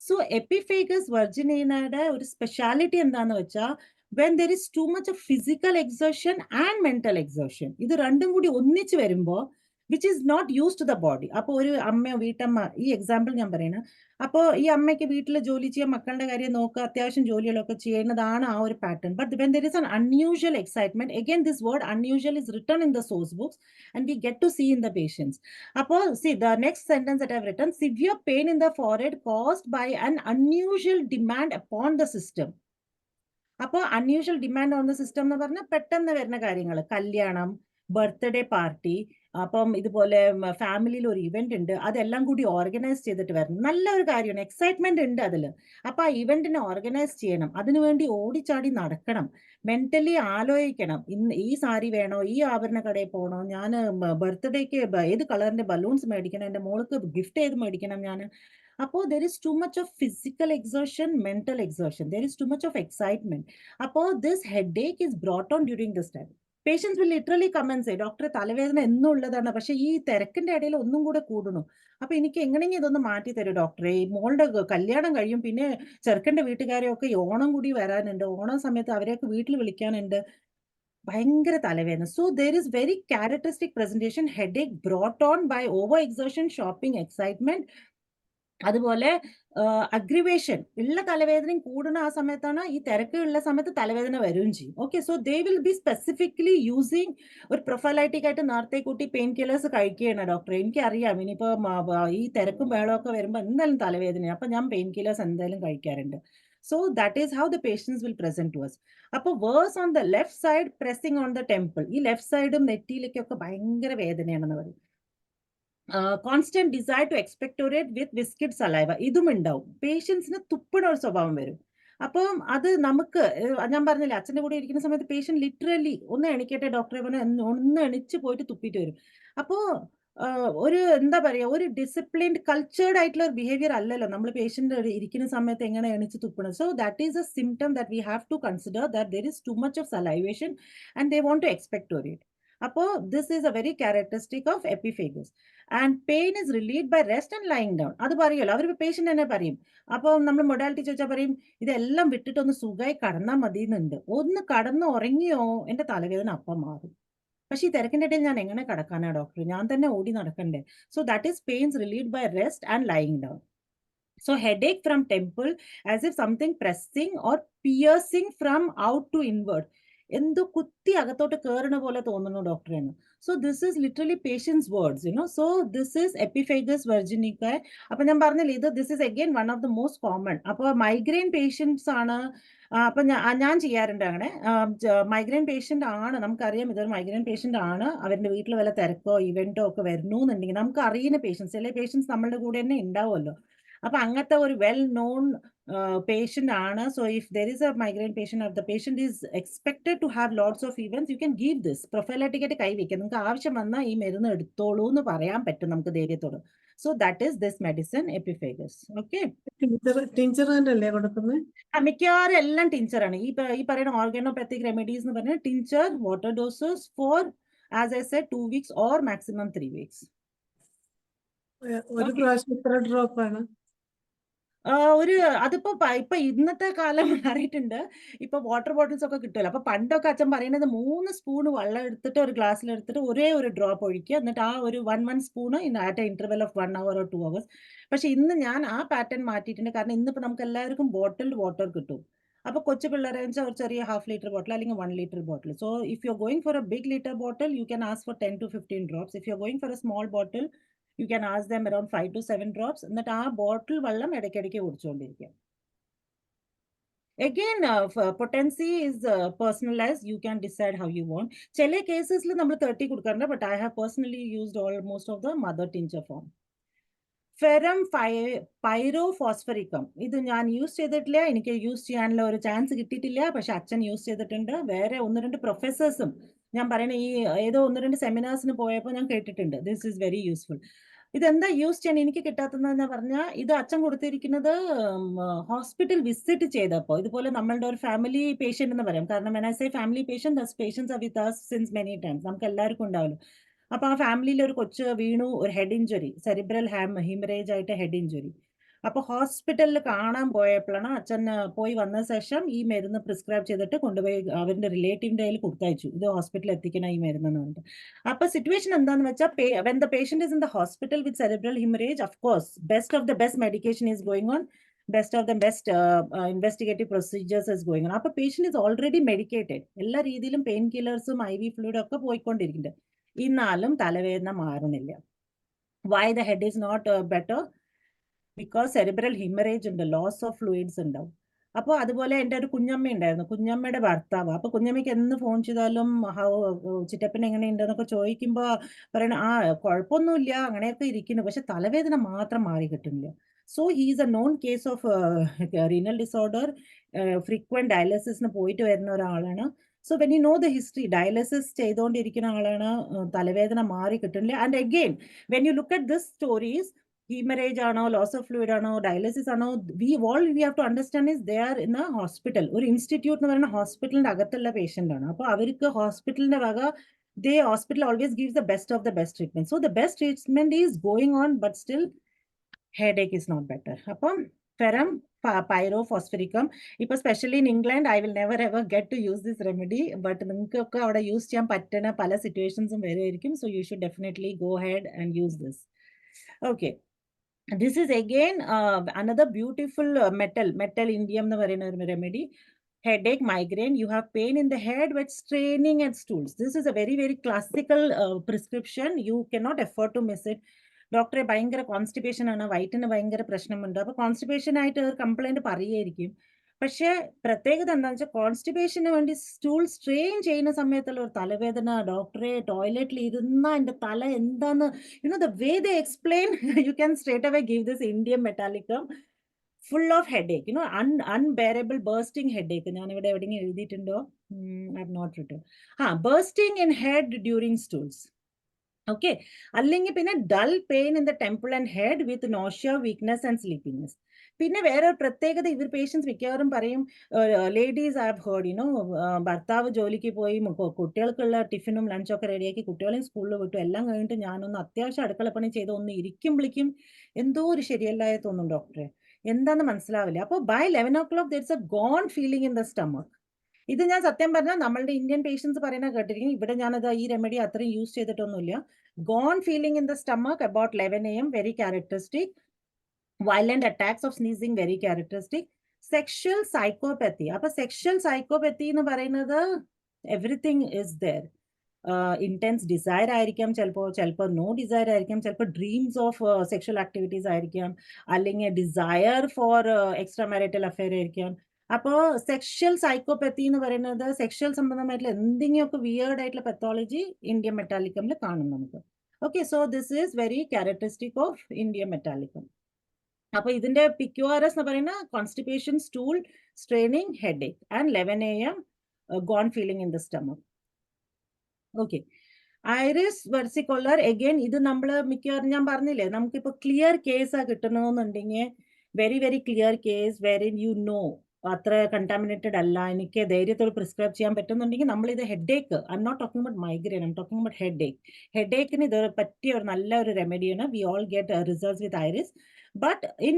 സോ എപ്പിഫേഗസ് വെർജിനയുടെ ഒരു സ്പെഷ്യാലിറ്റി എന്താന്ന് വെച്ചാൽ, when there is too much of physical exertion and mental exertion. ഇത് രണ്ടും കൂടി ഒന്നിച്ച് വരുമ്പോൾ which is not used to the body. അപ്പോൾ ഒരു അമ്മയോ വീട്ടമ്മ, ഈ എക്സാമ്പിൾ ഞാൻ പറയുന്നത്, അപ്പോൾ ഈ അമ്മയ്ക്ക് വീട്ടിൽ ജോലി ചെയ്യാൻ, മക്കളുടെ കാര്യം നോക്കുക, അത്യാവശ്യം ജോലികളൊക്കെ ചെയ്യുന്നതാണ് ആ ഒരു pattern. But when there is an unusual excitement, again this word unusual is written in the source books and we get to see in the patients. അപ്പോൾ see the next sentence that I've written, severe pain in the forehead caused by an unusual demand upon the system. അപ്പോൾ unusual demand on the system എന്ന് പറഞ്ഞാൽ പെട്ടെന്ന് വരുന്ന കാര്യങ്ങൾ, കല്യാണം, birthday party, അപ്പം ഇതുപോലെ ഫാമിലിയിൽ ഒരു ഇവന്റ് ഉണ്ട്, അതെല്ലാം കൂടി ഓർഗനൈസ് ചെയ്തിട്ട് വരണം. നല്ലൊരു കാര്യമാണ്, എക്സൈറ്റ്മെന്റ് ഉണ്ട് അതിൽ. അപ്പൊ ആ ഇവന്റിനെ ഓർഗനൈസ് ചെയ്യണം, അതിനുവേണ്ടി ഓടിച്ചാടി നടക്കണം, മെന്റലി ആലോചിക്കണം, ഇന്ന് ഈ സാരി വേണോ, ഈ ആഭരണ കടയിൽ പോകണോ, ഞാൻ ബർത്ത്ഡേക്ക് ഏത് കളറിന്റെ ബലൂൺസ് മേടിക്കണം, എൻ്റെ മോൾക്ക് ഗിഫ്റ്റ് ഏത് മേടിക്കണം ഞാൻ. അപ്പോൾ there is too much of physical exertion, mental exertion, there is too much of excitement. അപ്പോൾ this headache is brought on during this time. Patients will literally come and say, ഡോക്ടറെ തലവേദന എന്നും ഉള്ളതാണ്, പക്ഷെ ഈ തിരക്കിന്റെ ഇടയിൽ ഒന്നും കൂടെ കൂടണു, അപ്പൊ എനിക്ക് എങ്ങനെയെങ്കിലും ഇതൊന്ന് മാറ്റി തരും ഡോക്ടറെ. ഈ മോളുടെ കല്യാണം കഴിയും, പിന്നെ ചെറുക്കന്റെ വീട്ടുകാരെയൊക്കെ ഓണം കൂടി വരാനുണ്ട്, ഓണം സമയത്ത് അവരെയൊക്കെ വീട്ടിൽ വിളിക്കാനുണ്ട്, ഭയങ്കര തലവേദന. So there is very characteristic presentation, headache brought on by over exertion, shopping, excitement. അതുപോലെ അഗ്രിവേഷൻ ഉള്ള തലവേദനയും കൂടുന്ന ആ സമയത്താണ്, ഈ തിരക്ക് ഉള്ള സമയത്ത് തലവേദന വരികയും ചെയ്യും. Okay, so they will be specifically using ഒരു പ്രൊഫൈലൈറ്റിക് ആയിട്ട് നേരത്തെ കൂട്ടി പെയിൻ കില്ലേഴ്സ് കഴിക്കുകയാണ് ഡോക്ടറെ. എനിക്കറിയാം ഇനിയിപ്പോ ഈ തിരക്കും ബഹളമൊക്കെ വരുമ്പോൾ എന്തായാലും തലവേദന, അപ്പൊ ഞാൻ പെയിൻ കില്ലേഴ്സ് എന്തായാലും കഴിക്കാറുണ്ട്. So that is how the patients will present to us. അപ്പോൾ worse on the left side, pressing on the temple, ഈ ലെഫ്റ്റ് സൈഡും നെറ്റിയിലേക്കൊക്കെ ഭയങ്കര വേദനയാണെന്ന് പറയും. Constant desire to expectorate with viscid saliva, ഇതും ഉണ്ടാവും. പേഷ്യൻസിന് തുപ്പിട ഒരു സ്വഭാവം വരും. അപ്പം അത് നമുക്ക്, ഞാൻ പറഞ്ഞില്ലേ അച്ഛൻ്റെ കൂടെ ഇരിക്കുന്ന സമയത്ത് പേഷ്യന്റ് ലിറ്ററലി ഒന്ന് എണിക്കട്ടെ ഡോക്ടറെ പറഞ്ഞാൽ ഒന്ന് എണിച്ച് പോയിട്ട് തുപ്പിയിട്ട് വരും. അപ്പോൾ ഒരു എന്താ പറയുക, ഒരു ഡിസിപ്ലിൻഡ് കൾച്ചേർഡ് ആയിട്ടുള്ള ഒരു ബിഹേവിയർ അല്ലല്ലോ നമ്മൾ പേഷ്യന്റ് ഇരിക്കുന്ന സമയത്ത് എങ്ങനെ എണിച്ച് തുപ്പണം. So that is a symptom that we have to consider that there is too much of salivation and they want to expectorate. അപ്പോൾ this is a very characteristic of epiphegus. And pain is relieved by rest and lying down. അത് പറയുമല്ലോ, അവർ patient തന്നെ പറയും. അപ്പോൾ നമ്മൾ modality ചോദിച്ചാൽ പറയും, ഇതെല്ലാം വിട്ടിട്ട് ഒന്ന് സുഖമായി കടന്നാൽ മതി എന്നുണ്ട്. ഒന്ന് കടന്ന് ഉറങ്ങിയോ എൻ്റെ തലവേദന അപ്പം മാറും. പക്ഷേ ഈ തിരക്കിൻ്റെ ഇടയിൽ ഞാൻ എങ്ങനെ കടക്കാനാ ഡോക്ടർ, ഞാൻ തന്നെ ഓടി നടക്കണ്ടേ. So that is pains relieved by rest and lying down. So headache from temple as if something pressing or piercing from out to inward. എന്തോ കുത്തി അകത്തോട്ട് കയറണ പോലെ തോന്നുന്നു ഡോക്ടറെന്ന്. So this is literally patients words, you know. So this is epiphegus virginica. അപ്പൊ ഞാൻ പറഞ്ഞില്ലേ, ഇത് this is again one of the most common. അപ്പോൾ മൈഗ്രെയിൻ പേഷ്യൻസ് ആണ്. അപ്പൊ ഞാൻ ചെയ്യാറുണ്ട് അങ്ങനെ. മൈഗ്രെയിൻ പേഷ്യന്റ് ആണ്, നമുക്കറിയാം ഇതൊരു മൈഗ്രെയിൻ പേഷ്യന്റ് ആണ്, അവരുടെ വീട്ടിൽ വല്ല തിരക്കോ ഇവന്റോ ഒക്കെ വരുന്നു എന്നുണ്ടെങ്കിൽ നമുക്ക് അറിയുന്ന പേഷ്യൻസ്, ചില പേഷ്യൻസ് നമ്മളുടെ കൂടെ തന്നെ ഉണ്ടാവുമല്ലോ. അപ്പൊ അങ്ങനത്തെ ഒരു വെൽ നോൺ patient ആണ്. So if there is a migraine patient, if the patient is expected to have lots of events, you can give this prophylactic ആയിട്ട് കൈവയ്ക്കാം. നിങ്ങൾക്ക് ആവശ്യം വന്നാൽ ഈ മരുന്ന് എടുത്തോളൂ എന്ന് പറയാൻ പറ്റും നമുക്ക് ധൈര്യത്തോട്. So that is this medicine, Epiphagus. Okay. Tincture അല്ലേ കൊടുക്കുന്നത്? മിക്കവാറും എല്ലാം ടിഞ്ചറാണ്. ഈ പറയുന്ന ഓർഗനോപാത്തിക് റെമഡീസ് എന്ന് പറഞ്ഞാൽ tincture, water doses for as I said 2 weeks or maximum 3 weeks. ഒരു പ്രാവശ്യം എത്ര ഡ്രോപ്പ് ആണ്? അതിപ്പോ ഇപ്പൊ ഇന്നത്തെ കാലം മാറിയിട്ടുണ്ട്. ഇപ്പൊ വാട്ടർ ബോട്ടിൽസ് ഒക്കെ കിട്ടുമല്ലോ. അപ്പൊ പണ്ടൊക്കെ അച്ഛൻ പറയുന്നത് 3 സ്പൂൺ വെള്ളം എടുത്തിട്ട് ഒരു ഗ്ലാസ്സിൽ എടുത്തിട്ട് ഒരേ ഒരു ഡ്രോപ്പ് ഒഴിക്കുക, എന്നിട്ട് ആ ഒരു 1 spoon at interval of 1 hour or 2 hours. പക്ഷെ ഇന്ന് ഞാൻ ആ പാറ്റേൺ മാറ്റിയിട്ടുണ്ട്. കാരണം ഇന്നിപ്പോ നമുക്ക് എല്ലാവർക്കും ബോട്ടിൽഡ് വാട്ടർ കിട്ടും. അപ്പൊ കൊച്ചു പിള്ളേരെ വെച്ചാൽ ഒരു ചെറിയ 1/2 liter ബോട്ടിൽ അല്ലെങ്കിൽ 1 liter bottle. So if you are going for a big litre bottle you can ask for 10 to 15 drops. If you are going for a small bottle you can ask them around 5 to 7 drops. എന്നിട്ട് ആ ബോട്ടിൽ വെള്ളം ഇടയ്ക്കിടയ്ക്ക് കുടിച്ചുകൊണ്ടിരിക്കുക. Again, potency is personalized. You can decide how you want. ചില കേസസിൽ നമ്മൾ 30 കൊടുക്കാറുണ്ട്, but I have personally used most of the mother tincture form. Ferrum pyrophosphoricum, ഇത് ഞാൻ use ചെയ്തിട്ടില്ല, എനിക്ക് യൂസ് ചെയ്യാനുള്ള ഒരു ചാൻസ് കിട്ടിയിട്ടില്ല. പക്ഷെ അച്ഛൻ യൂസ് ചെയ്തിട്ടുണ്ട്. വേറെ 1-2 പ്രൊഫസേഴ്സും ഞാൻ പറയുന്ന ഈ ഏതോ 1-2 സെമിനാർസിന് പോയപ്പോൾ ഞാൻ കേട്ടിട്ടുണ്ട്. This is very useful. ഇതെന്താ യൂസ് ചെയ്യാൻ എനിക്ക് കിട്ടാത്തതെന്ന് പറഞ്ഞാൽ, ഇത് അച്ഛൻ കൊടുത്തിരിക്കുന്നത് ഹോസ്പിറ്റൽ വിസിറ്റ് ചെയ്തപ്പോൾ. ഇതുപോലെ നമ്മളുടെ ഒരു ഫാമിലി പേഷ്യന്റ് എന്ന് പറയാം. കാരണം when I say family patient, those patients are with us since many times. നമുക്ക് എല്ലാവർക്കും ഉണ്ടാവുമല്ലോ. അപ്പൊ ആ ഫാമിലിയിൽ ഒരു കൊച്ച് വീണു, ഒരു ഹെഡ് ഇഞ്ചുറി, സെറിബ്രൽ ഹെമറേജ് ആയിട്ട് ഹെഡ് ഇഞ്ചുറി. അപ്പോൾ ഹോസ്പിറ്റലിൽ കാണാൻ പോയപ്പോഴാണ് അച്ഛൻ പോയി വന്ന ശേഷം ഈ മരുന്ന് പ്രിസ്ക്രൈബ് ചെയ്തിട്ട് കൊണ്ടുപോയി അവരുടെ റിലേറ്റീവിൻ്റെ കയ്യിൽ കൊടുത്തയച്ചു, ഇത് ഹോസ്പിറ്റലിൽ എത്തിക്കണം ഈ മരുന്നെന്ന് പറഞ്ഞിട്ട്. അപ്പോൾ സിറ്റുവേഷൻ എന്താണെന്ന് വെച്ചാൽ when the patient is in the hospital with cerebral hemorrhage, of course best of the best medication is going on, best of the best investigative procedures is going on. അപ്പോൾ patient is already medicated, എല്ലാ രീതിയിലും pain കില്ലേഴ്സും IV ഫ്ലൂയിഡും ഒക്കെ പോയിക്കൊണ്ടിരിക്കുന്നുണ്ട്. എന്നാലും തലവേദന മാറുന്നില്ല. Why the head is not better? Because cerebral hemorrhage ഉണ്ട്, loss of fluids ഉണ്ടാവും. അപ്പോൾ അതുപോലെ എൻ്റെ ഒരു കുഞ്ഞമ്മ ഉണ്ടായിരുന്നു, കുഞ്ഞമ്മയുടെ ഭർത്താവ്. അപ്പോൾ കുഞ്ഞമ്മയ്ക്ക് എന്ന് ഫോൺ ചെയ്താലും ചിറ്റപ്പൻ എങ്ങനെയുണ്ടെന്നൊക്കെ ചോദിക്കുമ്പോൾ പറയണ കുഴപ്പമൊന്നുമില്ല, അങ്ങനെയൊക്കെ ഇരിക്കുന്നു, പക്ഷെ തലവേദന മാത്രം മാറി കിട്ടുന്നില്ല. So he's a known case of renal disorder, frequent ഡയാലിസിസിന് പോയിട്ട് വരുന്ന ഒരാളാണ്. So when you know the history, dialysis ചെയ്തുകൊണ്ടിരിക്കുന്ന ആളാണ്, തലവേദന മാറി കിട്ടുന്നില്ല. And again when you look at this stories, hemorrhage ആണോ, ലോസ് ഓഫ് ഫ്ലൂയിഡ് ആണോ, ഡയാലിസിസ് ആണോ, we have to understand is they are in a hospital. ഒരു ഇൻസ്റ്റിറ്റ്യൂട്ട് എന്ന് പറയുന്ന ഹോസ്പിറ്റലിന്റെ അകത്തുള്ള പേഷ്യന്റ് ആണ്. അപ്പോൾ അവർക്ക് ഹോസ്പിറ്റലിന്റെ വക hospital always gives the best of the best treatment. So the best treatment is going on, but still headache is not better. അപ്പം ferrum pyrophosphoricum, ഇപ്പോൾ specially in England I will never ever get to use this remedy, but നിങ്ങൾക്കൊക്കെ അവിടെ use ചെയ്യാൻ പറ്റുന്ന പല സിറ്റുവേഷൻസും വരുമായിരിക്കും. So you should definitely go head and use this. Okay, this is again another beautiful metal indium എന്ന് പറയുന്ന ഒരു remedy. Headache, migraine, you have pain in the head with straining at stools. This is a very classical prescription. You cannot afford to miss it. ഡോക്ടറെ ഭയങ്കര constipation ആണ്, വയറ്റിന് ഭയങ്കര പ്രശ്നമുണ്ട്, അപ്പോൾ constipation ആയിട്ട് കംപ്ലൈന്റ് പറയുമായിരിക്കും. പക്ഷേ പ്രത്യേകത എന്താണെന്ന് വെച്ചാൽ കോൺസ്റ്റിപ്പേഷന് വേണ്ടി സ്റ്റൂൾ സ്ട്രെയിൻ ചെയ്യുന്ന സമയത്തുള്ള ഒരു തലവേദന, ഡോക്ടറെ ടോയ്ലറ്റിൽ ഇരുന്ന എൻ്റെ തല എന്താന്ന്, the way they explain, you can straight away give this indium metallicum, full of headache, unbearable bursting headache. ഞാൻ ഇവിടെ എവിടെയെങ്കിലും എഴുതിയിട്ടുണ്ടോ? I have not written. Bursting in head during stools. ഓക്കെ, അല്ലെങ്കിൽ പിന്നെ dull pain in the temple and head with nausea, weakness and sleepiness. പിന്നെ വേറെ ഒരു പ്രത്യേകത, ഇവർ പേഷ്യൻസ് മിക്കവാറും പറയും, ലേഡീസ് ഐ ഹാവ് ഹേർഡ്, ഭർത്താവ് ജോലിക്ക് പോയി കുട്ടികൾക്കുള്ള ടിഫിനും ലഞ്ചൊക്കെ റെഡിയാക്കി കുട്ടികളെയും സ്കൂളിൽ വിട്ടു, എല്ലാം കഴിഞ്ഞിട്ട് ഞാനൊന്ന് അത്യാവശ്യം അടുക്കളപ്പണി ചെയ്ത് ഒന്ന് ഇരിക്കുമ്പോഴേക്കും എന്തോ ഒരു ശരിയല്ലായ തോന്നും ഡോക്ടറെ, എന്താണെന്ന് മനസ്സിലാവില്ല. അപ്പോൾ by 11 o'clock there is a gone feeling in the stomach. ഇത് ഞാൻ സത്യം പറഞ്ഞാൽ നമ്മളുടെ ഇന്ത്യൻ പേഷ്യൻസ് പറയുന്ന കേട്ടിരിക്കും. ഇവിടെ ഞാനത് ഈ റെമഡി അത്രയും യൂസ് ചെയ്തിട്ടൊന്നുമില്ല. Gone feeling in the stomach about 11 AM, very characteristic. Violent attacks of sneezing, very characteristic. Sexual psychopathy. അപ്പൊ സെക്ഷൽ സൈക്കോപതി എന്ന് പറയുന്നത് everything is there. Intense desire ആയിരിക്കാം, ചിലപ്പോൾ നോ ഡിസയർ ആയിരിക്കാം, ചിലപ്പോൾ ഡ്രീംസ് ഓഫ് സെക്ഷൽ ആക്ടിവിറ്റീസ് ആയിരിക്കാം, അല്ലെങ്കിൽ desire for extra marital affair ആയിരിക്കാം. അപ്പോൾ സെക്ഷൽ സൈക്കോപതി എന്ന് പറയുന്നത് സെക്ഷൽ സംബന്ധമായിട്ടുള്ള എന്തെങ്കിലുമൊക്കെ വിയേർഡ് ആയിട്ടുള്ള പെത്തോളജി ഇന്ത്യം മെറ്റാലിക്കമിൽ കാണും നമുക്ക്. Okay, so this is very characteristic of indium metallicum. അപ്പോൾ ഇതിന്റെ PQRS എന്ന് പറയുന്ന constipation, stool straining, headache and 11 AM gone feeling in the stomach. Okay, iris versicolor, again ഇത് നമ്മൾ മിക്കവാറും ഞാൻ പറഞ്ഞില്ലേ, നമുക്കിപ്പോൾ ക്ലിയർ കേസാ കിട്ടണമെന്നുണ്ടെങ്കിൽ വെരി ക്ലിയർ കേസ് വെരിൻ അത്ര കണ്ടാമിനേറ്റഡ് അല്ല, എനിക്ക് ധൈര്യത്തോട് പ്രിസ്ക്രൈബ് ചെയ്യാൻ പറ്റുന്നുണ്ടെങ്കിൽ നമ്മളിത് headache, I'm not talking about migraine, I'm talking about ഹെഡേക്കിന് ഇത് പറ്റിയ ഒരു നല്ല ഒരു റെമഡിയാണ്. We all get results with iris. But in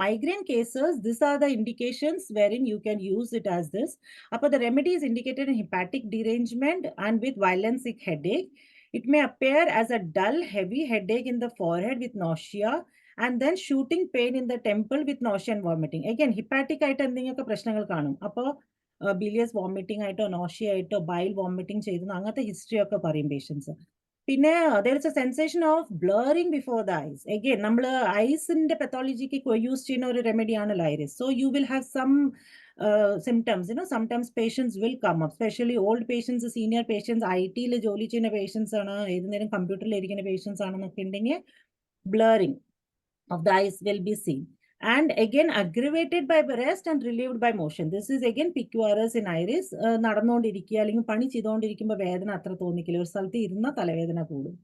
migraine cases, these are the indications wherein you can use it as this. But the remedy is indicated in hepatic derangement and with violent sick headache. It may appear as a dull, heavy headache in the forehead with nausea, and then shooting pain in the temple with nausea and vomiting. Again, hepatic ആയിട്ട് എന്തെങ്കിലുമൊക്കെ പ്രശ്നങ്ങൾ കാണും. അപ്പോൾ ബിലിയസ് vomiting ആയിട്ടോ നോഷ്യ ആയിട്ടോ bile vomiting ചെയ്തു അങ്ങനത്തെ history ഒക്കെ പറയും പേഷ്യൻസ്. പിന്നെ there is a sensation of blurring before the eyes. Again, നമ്മൾ ഐസിന്റെ പെത്തോളജിക്ക് യൂസ് ചെയ്യുന്ന ഒരു റെമഡിയാണല്ലോ iris. So you will have some symptoms, sometimes patients will come up, especially old patients, senior patients, IT-ൽ ജോലി ചെയ്യുന്ന പേഷ്യൻസ് ആണ്, ഏത് നേരം കമ്പ്യൂട്ടറിൽ ഇരിക്കുന്ന പേഷ്യൻസ് ആണെന്നൊക്കെ ഉണ്ടെങ്കിൽ blurring of the eyes will be seen. And again, aggravated by rest and relieved by motion. This is again PQRS in iris. നടന്നുകൊണ്ടിരിക്കുക അല്ലെങ്കിൽ പണി ചെയ്തുകൊണ്ടിരിക്കുമ്പോൾ വേദന അത്ര തോന്നിക്കില്ല, ഒരു സ്ഥലത്ത് ഇരുന്ന തലവേദന കൂടും.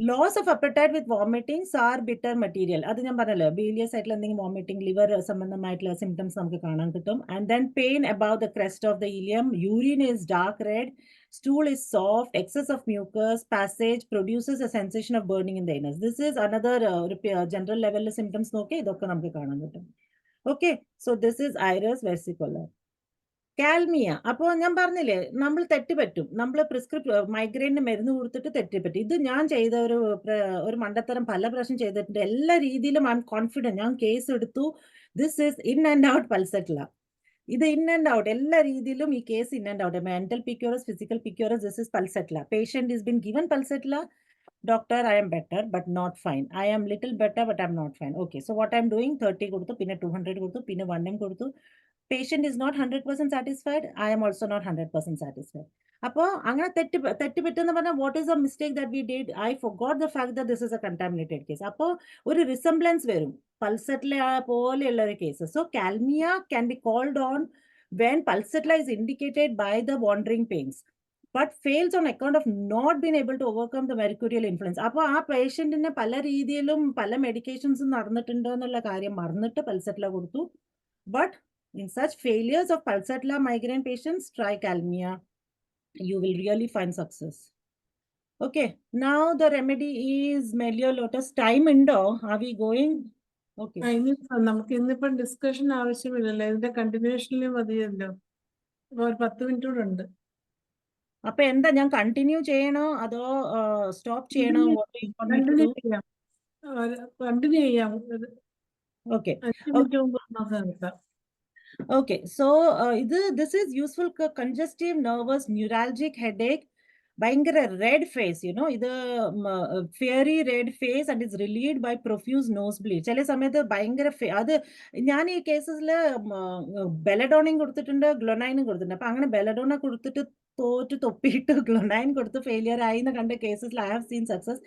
Loss of appetite with vomiting, sour, bitter material. അത് ഞാൻ പറഞ്ഞല്ലോ bilious ആയിട്ടുള്ള എന്തെങ്കിലും vomiting, liver സംബന്ധമായിട്ടുള്ള symptoms നമുക്ക് കാണാൻ കിട്ടും. And then pain above the crest of the ileum, urine is dark red, stool is soft, excess of mucus, passage produces a sensation of burning in the anus. This is another general level symptoms നോക്കി ഇതൊക്കെ നമുക്ക് കാണാൻ കിട്ടും. Okay, so this is iris versicolor. കാൽമിയ. അപ്പോൾ ഞാൻ പറഞ്ഞില്ലേ നമ്മൾ തെറ്റുപറ്റും. നമ്മൾ മൈഗ്രെയിന് മരുന്ന് കൊടുത്തിട്ട് തെറ്റുപറ്റും. ഇത് ഞാൻ ചെയ്ത ഒരു മണ്ടത്തരം പല പ്രാവശ്യം ചെയ്തിട്ടുണ്ട്. എല്ലാ രീതിയിലും ഐ എം കോൺഫിഡൻറ്റ്. ഞാൻ കേസ് എടുത്തു. This is in and out pulsatilla. ഇത് ഇൻ ആൻഡ് ഔട്ട് എല്ലാ രീതിയിലും ഈ case in and out. Mental P Q R S, physical P Q R S, this is pulsatilla. Patient is been given pulsatilla. Doctor, I am better, but not fine. I am little better, but I'm not fine. Okay, so what I'm doing, 30 കൊടുത്തു, പിന്നെ 200 കൊടുത്തു, പിന്നെ 1M കൊടുത്തു. Patient is not 100% satisfied. I am also not 100% satisfied. അപ്പോൾ അങ്ങനെ തെറ്റുപറ്റെന്ന് പറഞ്ഞാൽ what is the mistake that we did? I forgot the fact that this is a contaminated case. അപ്പോൾ ഒരു resemblance വരും പൾസറ്റ്ല പോലെയുള്ള ഒരു case. So calmia can be called on when pulsatilla is indicated by the wandering pains, but fails on account of not being able to overcome the mercurial influence. അപ്പോൾ ആ പേഷ്യന്റിന് പല രീതിയിലും പല മെഡിക്കേഷൻസും നടന്നിട്ടുണ്ട് എന്നുള്ള കാര്യം മറന്നിട്ട് പൾസറ്റ്ല കൊടുത്തു. But in such failures of pulsatilla migraine patients, try calmia. You will really find success. Okay, now the remedy is Melio Lotus. Time undo? Are we going? Okay. നമുക്ക് ഇന്നിപ്പം ഡിസ്കഷൻ ആവശ്യമില്ലല്ലോ, ഇതിന്റെ കണ്ടിന്യൂഷനിൽ മതിയല്ലോ. ഒരു 10 മിനിറ്റ് കൂടെ ഉണ്ട്. അപ്പൊ എന്താ ഞാൻ കണ്ടിന്യൂ ചെയ്യണോ അതോ സ്റ്റോപ്പ് ചെയ്യണോ? കണ്ടിന്യൂ ചെയ്യാം. Okay. 5 മിനിറ്റ് മുമ്പ് നിർത്താം. Okay, so this is useful congestive nervous neuralgic headache. ഭയങ്കര red face, you know, ഇത് fiery red face and is relieved by profuse nosebleed. ചില സമയത്ത് ഭയങ്കര അത് ഞാൻ ഈ കേസസിൽ ബെലഡോണയും കൊടുത്തിട്ടുണ്ട്, ഗ്ലൊനൈനും കൊടുത്തിട്ടുണ്ട്. അപ്പൊ അങ്ങനെ ബെലഡോണ കൊടുത്തിട്ട് തൊപ്പിയിട്ട് ഗ്ലൊനൈൻ കൊടുത്ത് ഫെയിലിയർ ആയി എന്ന് കണ്ട കേസസിൽ I have seen success.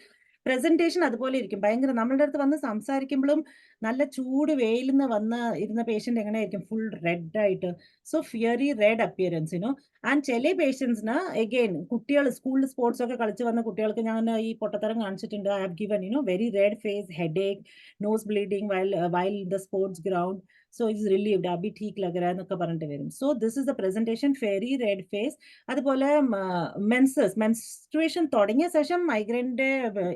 Presentation അതുപോലെ ഇരിക്കും. ഭയങ്കര നമ്മളുടെ അടുത്ത് വന്ന് സംസാരിക്കുമ്പോഴും നല്ല ചൂട് വെയിലിൽ നിന്ന് ഇരുന്ന പേഷ്യന്റ് എങ്ങനെയായിരിക്കും? ഫുൾ റെഡ് ആയിട്ട്. So fiery red appearance, you know. And ചില പേഷ്യൻസിന് അഗെയിൻ കുട്ടികൾ സ്കൂളിൽ സ്പോർട്സ് ഒക്കെ കളിച്ച് വന്ന കുട്ടികൾക്ക് ഞാൻ ഈ പൊട്ടത്തരം കാണിച്ചിട്ടുണ്ട്. I have given very red face, headache, nose bleeding while in the sports ground. So it's relieved. Abhi theek lag raha hai എന്നൊക്കെ പറഞ്ഞിട്ട് വരും. So this is the presentation, fairy red face. അതുപോലെ menstruation തുടങ്ങിയ ശേഷം മൈഗ്രെയിൻ്റെ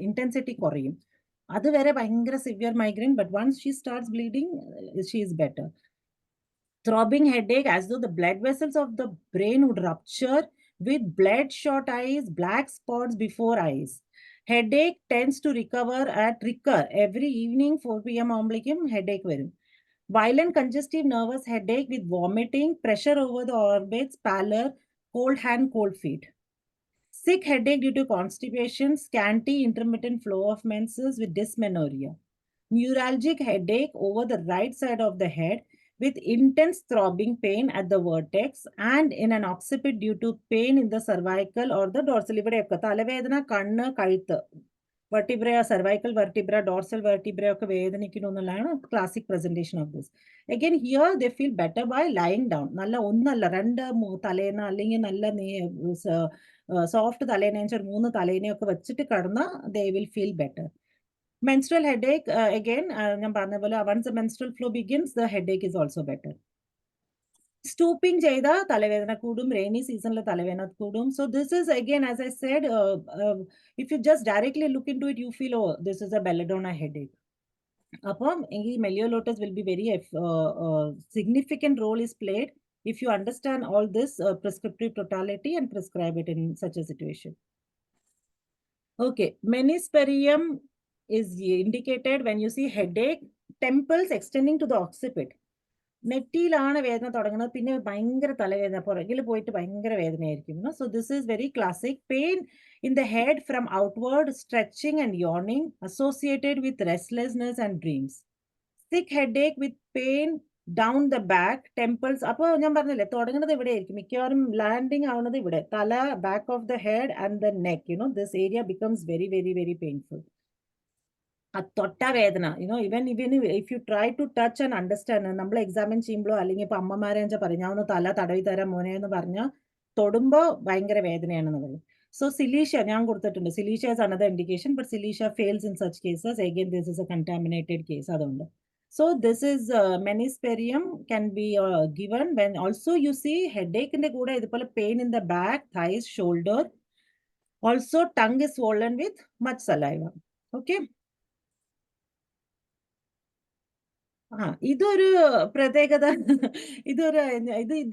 intensity കുറയും. അതുവരെ ഭയങ്കര severe migraine, but once she starts bleeding, she is better. Throbbing headache as though the blood vessels of the brain would rupture, with bloodshot eyes, black spots before eyes. Headache tends to recur every evening 4 PM ആകുമ്പോഴേക്കും headache വരും. Violent congestive nervous headache with vomiting, pressure over the orbits, pallor, cold hand, cold feet. Sick headache due to constipation, scanty intermittent flow of menses with dysmenorrhea. Neuralgic headache over the right side of the head with intense throbbing pain at the vertex and in an occipit due to pain in the cervical or the dorsal. ഇവിടെയൊക്കെ തലവേദന, കണ്ണ്, കഴുത്ത്, vertebra, cervical vertebra, dorsal vertebra ഒക്കെ വേദനിക്കുന്നു എന്നുള്ളതാണ് classic presentation of this. Again here they feel better by lying down. നല്ല ഒന്നല്ല 2 തലേന അല്ലെങ്കിൽ നല്ല സോഫ്റ്റ് തലേനേച്ച 3 തലേനയൊക്കെ വെച്ചിട്ട് കിടന്ന they will feel better. Menstrual headache, again ഞാൻ പറഞ്ഞ പോലെ once the menstrual flow begins, the headache is also better. Stooping ചെയ്ത തലവേദന കൂടും, rainy seasonൽ തലവേദന കൂടും. So this is again, as I said, if you just directly look into it, you feel, oh, this is a belladonna headache. അപ്പം ഈ Melio Lotus will be very significant role is played if you understand all this prescriptive totality and prescribe it in such a situation. Okay, meniscerium is indicated when you see headache, temples extending to the occipit. നെറ്റിയിലാണ് വേദന തുടങ്ങുന്നത്, പിന്നെ ഭയങ്കര തലവേദന, പുറകിൽ പോയിട്ട് ഭയങ്കര വേദനയായിരിക്കും. So this is very classic. Pain in the head from outward, stretching and yawning associated with restlessness and dreams. Sick headache with pain down the back, temples. അപ്പോൾ ഞാൻ പറഞ്ഞില്ലേ തുടങ്ങുന്നത് ഇവിടെ ആയിരിക്കും, മിക്കവാറും ലാൻഡിങ് ആവുന്നത് ഇവിടെ, തല, back of the head and the neck. You know this area becomes very very very painful. തൊട്ട വേദന, even if you try to touch and understand, നമ്മൾ എക്സാമിൻ ചെയ്യുമ്പോഴോ അല്ലെങ്കിൽ ഇപ്പൊ അമ്മമാരെ വെച്ചാൽ പറയും ഞാൻ ഒന്ന് തല തടവി തരാം മോനെ എന്ന് പറഞ്ഞാൽ തൊടുമ്പോൾ ഭയങ്കര വേദനയാണെന്ന് പറയും. So Cilicia, Cilicia is another indication, but Cilicia fails in such cases. Again, this is a contaminated case. So this is Meniscerium can be given when also you see headache in the kuda pain in the back, thighs, shoulder. Also tongue is swollen with much saliva. Okay. ഇതൊരു പ്രത്യേകത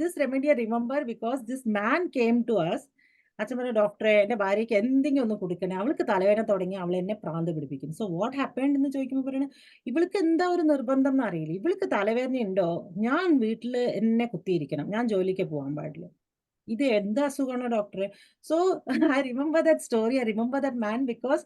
this remedy I remember because this man came to us. അച്ഛൻ പറഞ്ഞ ഡോക്ടറെ എന്റെ ഭാര്യയ്ക്ക് എന്തെങ്കിലും ഒന്ന് കൊടുക്കണേ, അവൾക്ക് തലവേദന തുടങ്ങി അവൾ എന്നെ പ്രാന്ത് പിടിപ്പിക്കും. സോ വാട്ട് ഹാപ്പൻഡ് എന്ന് ചോദിക്കുമ്പോൾ പറയണ ഇവൾക്ക് എന്താ ഒരു നിർബന്ധം എന്ന് അറിയില്ല, ഇവൾക്ക് തലവേദന ഉണ്ടോ, ഞാൻ വീട്ടിൽ എന്നെ കുത്തിയിരിക്കണം, ഞാൻ ജോലിക്ക് പോകാൻ പാടില്ല. ഇത് എന്ത് അസുഖമാണോ ഡോക്ടറെ? So I remember that story, I remember that man because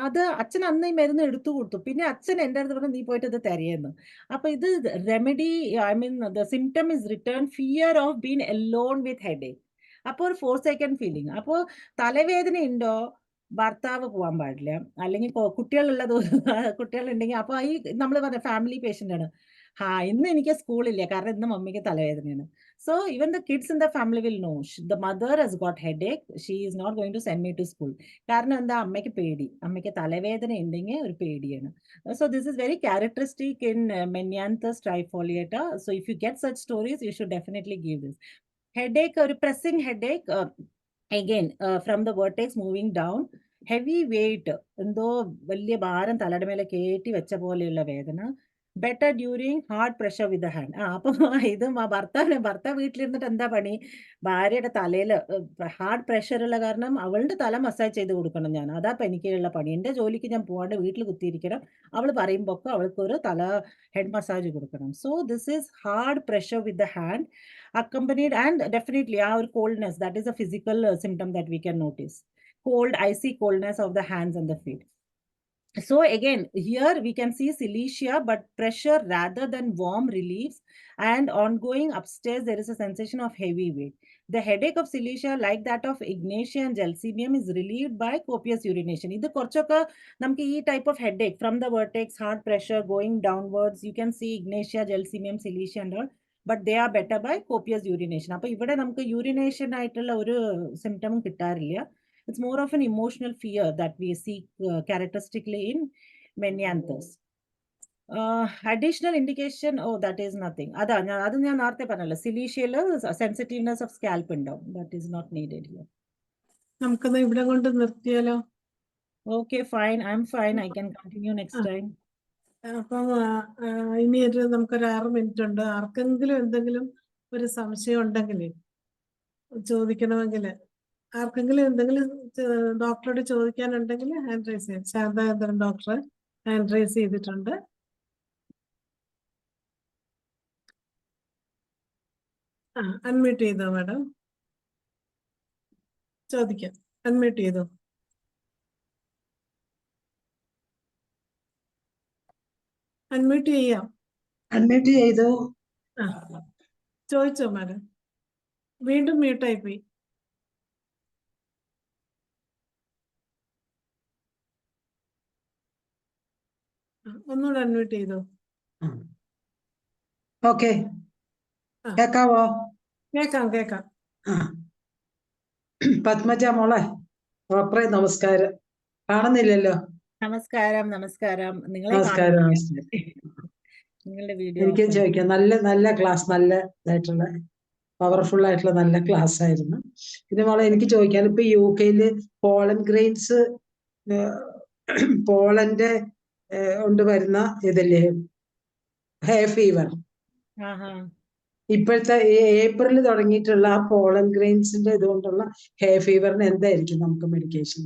അത് അച്ഛൻ അന്ന് ഈ മരുന്ന് എടുത്തു കൊടുത്തു. പിന്നെ അച്ഛൻ എൻ്റെ അടുത്ത് പറഞ്ഞു നീ പോയിട്ട് ഇത് തരയെന്ന്. അപ്പൊ ഇത് remedy, I mean the symptom is return fear of been Elon with headache. അപ്പോൾ ഒരു 4 സെക്കൻഡ് ഫീലിംഗ്. അപ്പോൾ തലവേദന ഉണ്ടോ, ഭർത്താവ് പോകാൻ പാടില്ല, അല്ലെങ്കിൽ കുട്ടികളുണ്ടെങ്കിൽ അപ്പോൾ ഈ നമ്മൾ പറഞ്ഞ ഫാമിലി പേഷ്യൻ്റ് ആണ്, ഇന്ന് എനിക്ക് സ്കൂളില്ല കാരണം ഇന്ന് മമ്മിക്ക് തലവേദനയാണ്. So even the kids in the family will know the mother has got headache, she is not going to send me to school. കാരണം എന്താ, അമ്മയ്ക്ക് പേടി, അമ്മയ്ക്ക് തലവേദന ഉണ്ടെങ്കിൽ ഒരു പേടിയാണ്. So this is very characteristic in Menyanthus trifoliata. So if you get such stories, you should definitely give this. Headache, or pressing headache, again from the vertex moving down, heavy weight, എന്തോ വലിയ ഭാരം തലയുടെ മേലെ കയറ്റി വെച്ച പോലെയുള്ള വേദന. Better during hard pressure with the hand. അപ്പൊ ഇത് ഭർത്താവ് വീട്ടിലിരുന്നിട്ട് എന്താ പണി, ഭാര്യയുടെ തലയിൽ ഹാർഡ് പ്രഷർ ഉള്ള കാരണം അവളുടെ തല മസാജ് ചെയ്ത് കൊടുക്കണം ഞാൻ, അതാ എനിക്കുള്ള പണി. എൻ്റെ ജോലിക്ക് ഞാൻ പോകാണ്ട് വീട്ടിൽ കുത്തിയിരിക്കണം, അവൾ പറയുമ്പോൾ ഒക്കെ അവൾക്ക് ഒരു ഹെഡ് മസാജ് കൊടുക്കണം. So this is hard pressure with the hand accompanied, and definitely our coldness, that is a physical symptom that we can notice. Cold, icy coldness of the hands and the feet. So again, here we can see Cilicia, but pressure rather than warm reliefs, and ongoing upstairs there is a sensation of heavy weight. The headache of Cilicia, like that of Ignatia and Gelsemium, is relieved by copious urination. This korchoka namke ee type of headache from the vertex, hard pressure going downwards, you can see Ignatia, Gelsemium, Cilicia and all, but they are better by copious urination. Appo ivide namukku urination aayittulla oru symptom kittarilla. It's more of an emotional fear that we see characteristically in Menyanthus. Additional indication, that is nothing. Adu njan naarthe parnalla, Cilicial sensitiveness of scalp undam, that is not needed here. നമുക്കത് ഇവിടെ കൊണ്ട് നിർത്തിയാലോ? Okay, fine, I'm fine, I can continue next time. അപ്പം ഇനി നമുക്കൊരു 6 minute ഉണ്ട്. ആർക്കെങ്കിലും എന്തെങ്കിലും ഒരു സംശയം ഉണ്ടെങ്കിൽ ചോദിക്കണമെങ്കിൽ, ആർക്കെങ്കിലും എന്തെങ്കിലും ഡോക്ടറോട് ചോദിക്കാനുണ്ടെങ്കിൽ ഹാൻഡ് റൈസ് ചെയ്യാം. ശാന്താചന്ദ്രൻ ഡോക്ടർ ഹാൻഡ് റൈസ് ചെയ്തിട്ടുണ്ട്. അൺമ്യൂട്ട് ചെയ്തോ മാഡം, ചോദിക്കാം. അൺമ്യൂട്ട് ചെയ്തോ. അൺമ്യൂട്ട് ചെയ്യാം. അൺമ്യൂട്ട് ചെയ്തു. ചോദിച്ചോ മാഡം. വീണ്ടും മ്യൂട്ടായി പോയി. ഒന്നുകൂടെ അൺമ്യൂട്ട് ചെയ്തോ. ഓക്കെ, കേക്കാവോ? കേക്കാം. പത്മജ മോളെ, പ്രോപ്പറെ നമസ്കാരം. കാണുന്നില്ലല്ലോ. നമസ്കാരം. നമസ്കാരം. നിങ്ങളുടെ വീഡിയോ എനിക്കും ചോദിക്കാം. നല്ല ക്ലാസ്, നല്ല ഇതായിട്ടുള്ള പവർഫുൾ ആയിട്ടുള്ള നല്ല ക്ലാസ് ആയിരുന്നു. പിന്നെ മോളെ എനിക്ക് ചോദിക്കാൻ, ഇപ്പൊ UK പോളൻ ഗ്രെയിൻസ്, പോളന്റെ കൊണ്ട് വരുന്ന ഇതല്ലേ ഹേ ഫീവർ, ഇപ്പോഴത്തെ ഏപ്രിൽ തുടങ്ങിയിട്ടുള്ള ആ പോളൻ ഗ്രെയിൻസിന്റെ ഇതുകൊണ്ടുള്ള ഹേ ഫീവറിന് എന്തായിരിക്കും നമുക്ക് മെഡിക്കേഷൻ?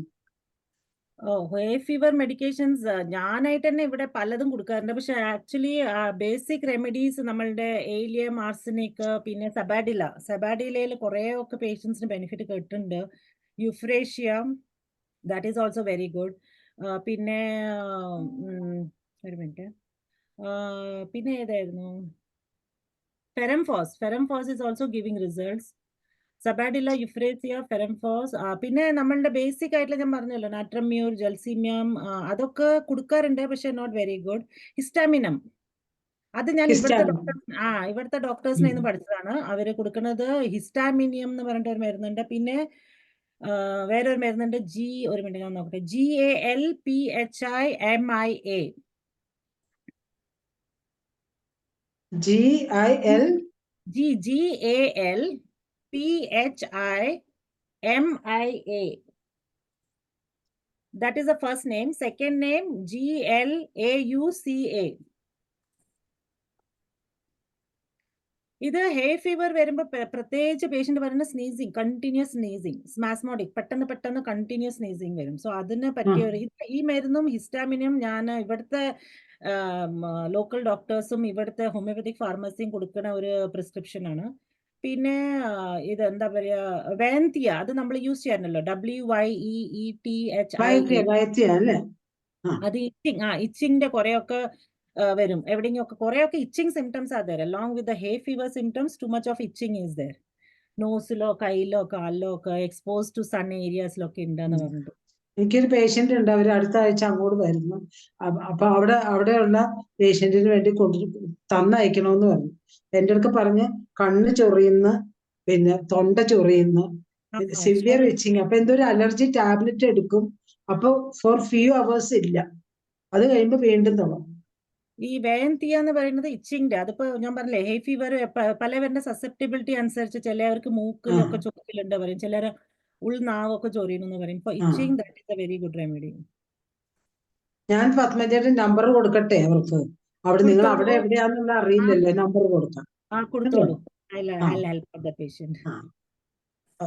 ഹേ ഫീവർ മെഡിക്കേഷൻസ് ഞാനായിട്ട് തന്നെ ഇവിടെ പലതും കൊടുക്കാറുണ്ട്. പക്ഷെ ആക്ച്വലി ബേസിക് റെമഡീസ് നമ്മളുടെ ഏലിയം, ആർസനിക്, പിന്നെ സെബാഡിലയിൽ കുറേ ഒക്കെ പേഷ്യൻസിന് ബെനിഫിറ്റ് കിട്ടുന്നുണ്ട്. Euphrasia, that is also very good. പിന്നെ ഒരു മിനിറ്റ്, പിന്നെ ഏതായിരുന്നു, ferrum phos is also giving results. Sabadilla, euphrasia, ferrum phos, പിന്നെ നമ്മളുടെ ബേസിക് ആയിട്ടുള്ള ഞാൻ പറഞ്ഞല്ലോ നാട്രമ്യൂർ, ജൽസീമിയം, അതൊക്കെ കൊടുക്കാറുണ്ട്, പക്ഷെ നോട്ട് വെരി ഗുഡ്. ഹിസ്റ്റാമിനം, അത് ഞാൻ ഇവിടുത്തെ ഡോക്ടേഴ്സിനെ നിന്ന് പഠിച്ചതാണ്. അവര് കൊടുക്കുന്നത് ഹിസ്റ്റാമിനിയം എന്ന് പറഞ്ഞിട്ട് ഒരു മരുന്നുണ്ട്. പിന്നെ വേറൊരു മരുന്നുണ്ട് ഒരു മിനിറ്റ് ഞാൻ നോക്കട്ടെ, GALPHIMIA. GIL GALPHIMIA. That is the first name. Second name GLAUCA. ഇത് ഹേ ഫീവർ വരുമ്പോൾ പ്രത്യേകിച്ച് പേഷ്യന്റ് പറയുന്ന സ്നീസിങ്, കണ്ടിന്യൂസ് സ്നീസിങ്, സ്മാസ്മോഡിക്, പെട്ടെന്ന് കണ്ടിന്യൂസ് സ്നീസിങ് വരും. സോ അതിന് പറ്റിയ ഈ മരുന്നും ഹിസ്റ്റാമിനും ഞാൻ ഇവിടുത്തെ ലോക്കൽ ഡോക്ടേഴ്സും ഇവിടുത്തെ ഹോമിയോപ്പത്തിക് ഫാർമസിയും കൊടുക്കുന്ന ഒരു പ്രിസ്ക്രിപ്ഷൻ ആണ്. പിന്നെ ഇത് എന്താ പറയാ, വാൻതിയ, അത് നമ്മൾ യൂസ് ചെയ്യാറുണ്ടല്ലോ, WYEETHIA. അല്ലേ? അത് ഇച്ചിങ്ങിന്റെ കുറെയൊക്കെ വരും. എവിടെയെങ്കിലും കുറെയൊക്കെ itching symptoms are there along with the hay fever symptoms. Too much of itching is there. നോസിലോ കയ്യിലോ കാലിലോ ഒക്കെ എക്സ്പോസ് ടു സൺ ഏരിയാസിലൊക്കെ ഉണ്ടെന്ന് പറഞ്ഞിട്ട്. എനിക്കൊരു പേഷ്യന്റ് ഉണ്ട്, അവർ അടുത്ത ആഴ്ച അങ്ങോട്ട് വരുന്നു. അപ്പൊ അവിടെയുള്ള പേഷ്യന്റിന് വേണ്ടി തന്നയക്കണമെന്ന് പറഞ്ഞു. എന്റെ അടുത്ത് പറഞ്ഞ് കണ്ണ് ചൊറിയുന്ന, പിന്നെ തൊണ്ട ചൊറിയുന്ന, സിവിയർ ഇച്ചിങ്. അപ്പൊ എന്തോ ഒരു അലർജി ടാബ്ലറ്റ് എടുക്കും. അപ്പൊ ഫോർ ഫ്യൂ അവേഴ്സ് ഇല്ല, അത് കഴിയുമ്പോ വീണ്ടും തുടങ്ങും. ഈ വാൻതിയ എന്ന് പറയുന്നത് ഇച്ചിങ്ങിന്റെ, അതിപ്പോ ഞാൻ പറഞ്ഞില്ലേ, ഹേ ഫീവർ പലവരുടെ സസെപ്റ്റിബിലിറ്റി അനുസരിച്ച് ചിലവർക്ക് മൂക്കിലൊക്കെ ചൊറിച്ചിലുണ്ട് പറയും, ചിലർ ഉൾനാവൊക്കെ ചൊറിയുന്നു പറയും. ഇപ്പൊ itching that is a very good remedy. ഞാൻ പത്മജയുടെ നമ്പർ കൊടുക്കട്ടെ അവർക്ക്? നിങ്ങൾ അവിടെ എവിടെയാന്നുള്ള അറിയില്ലല്ലോ, നമ്പർ കൊടുക്കാം. കൊടുത്തോളൂ.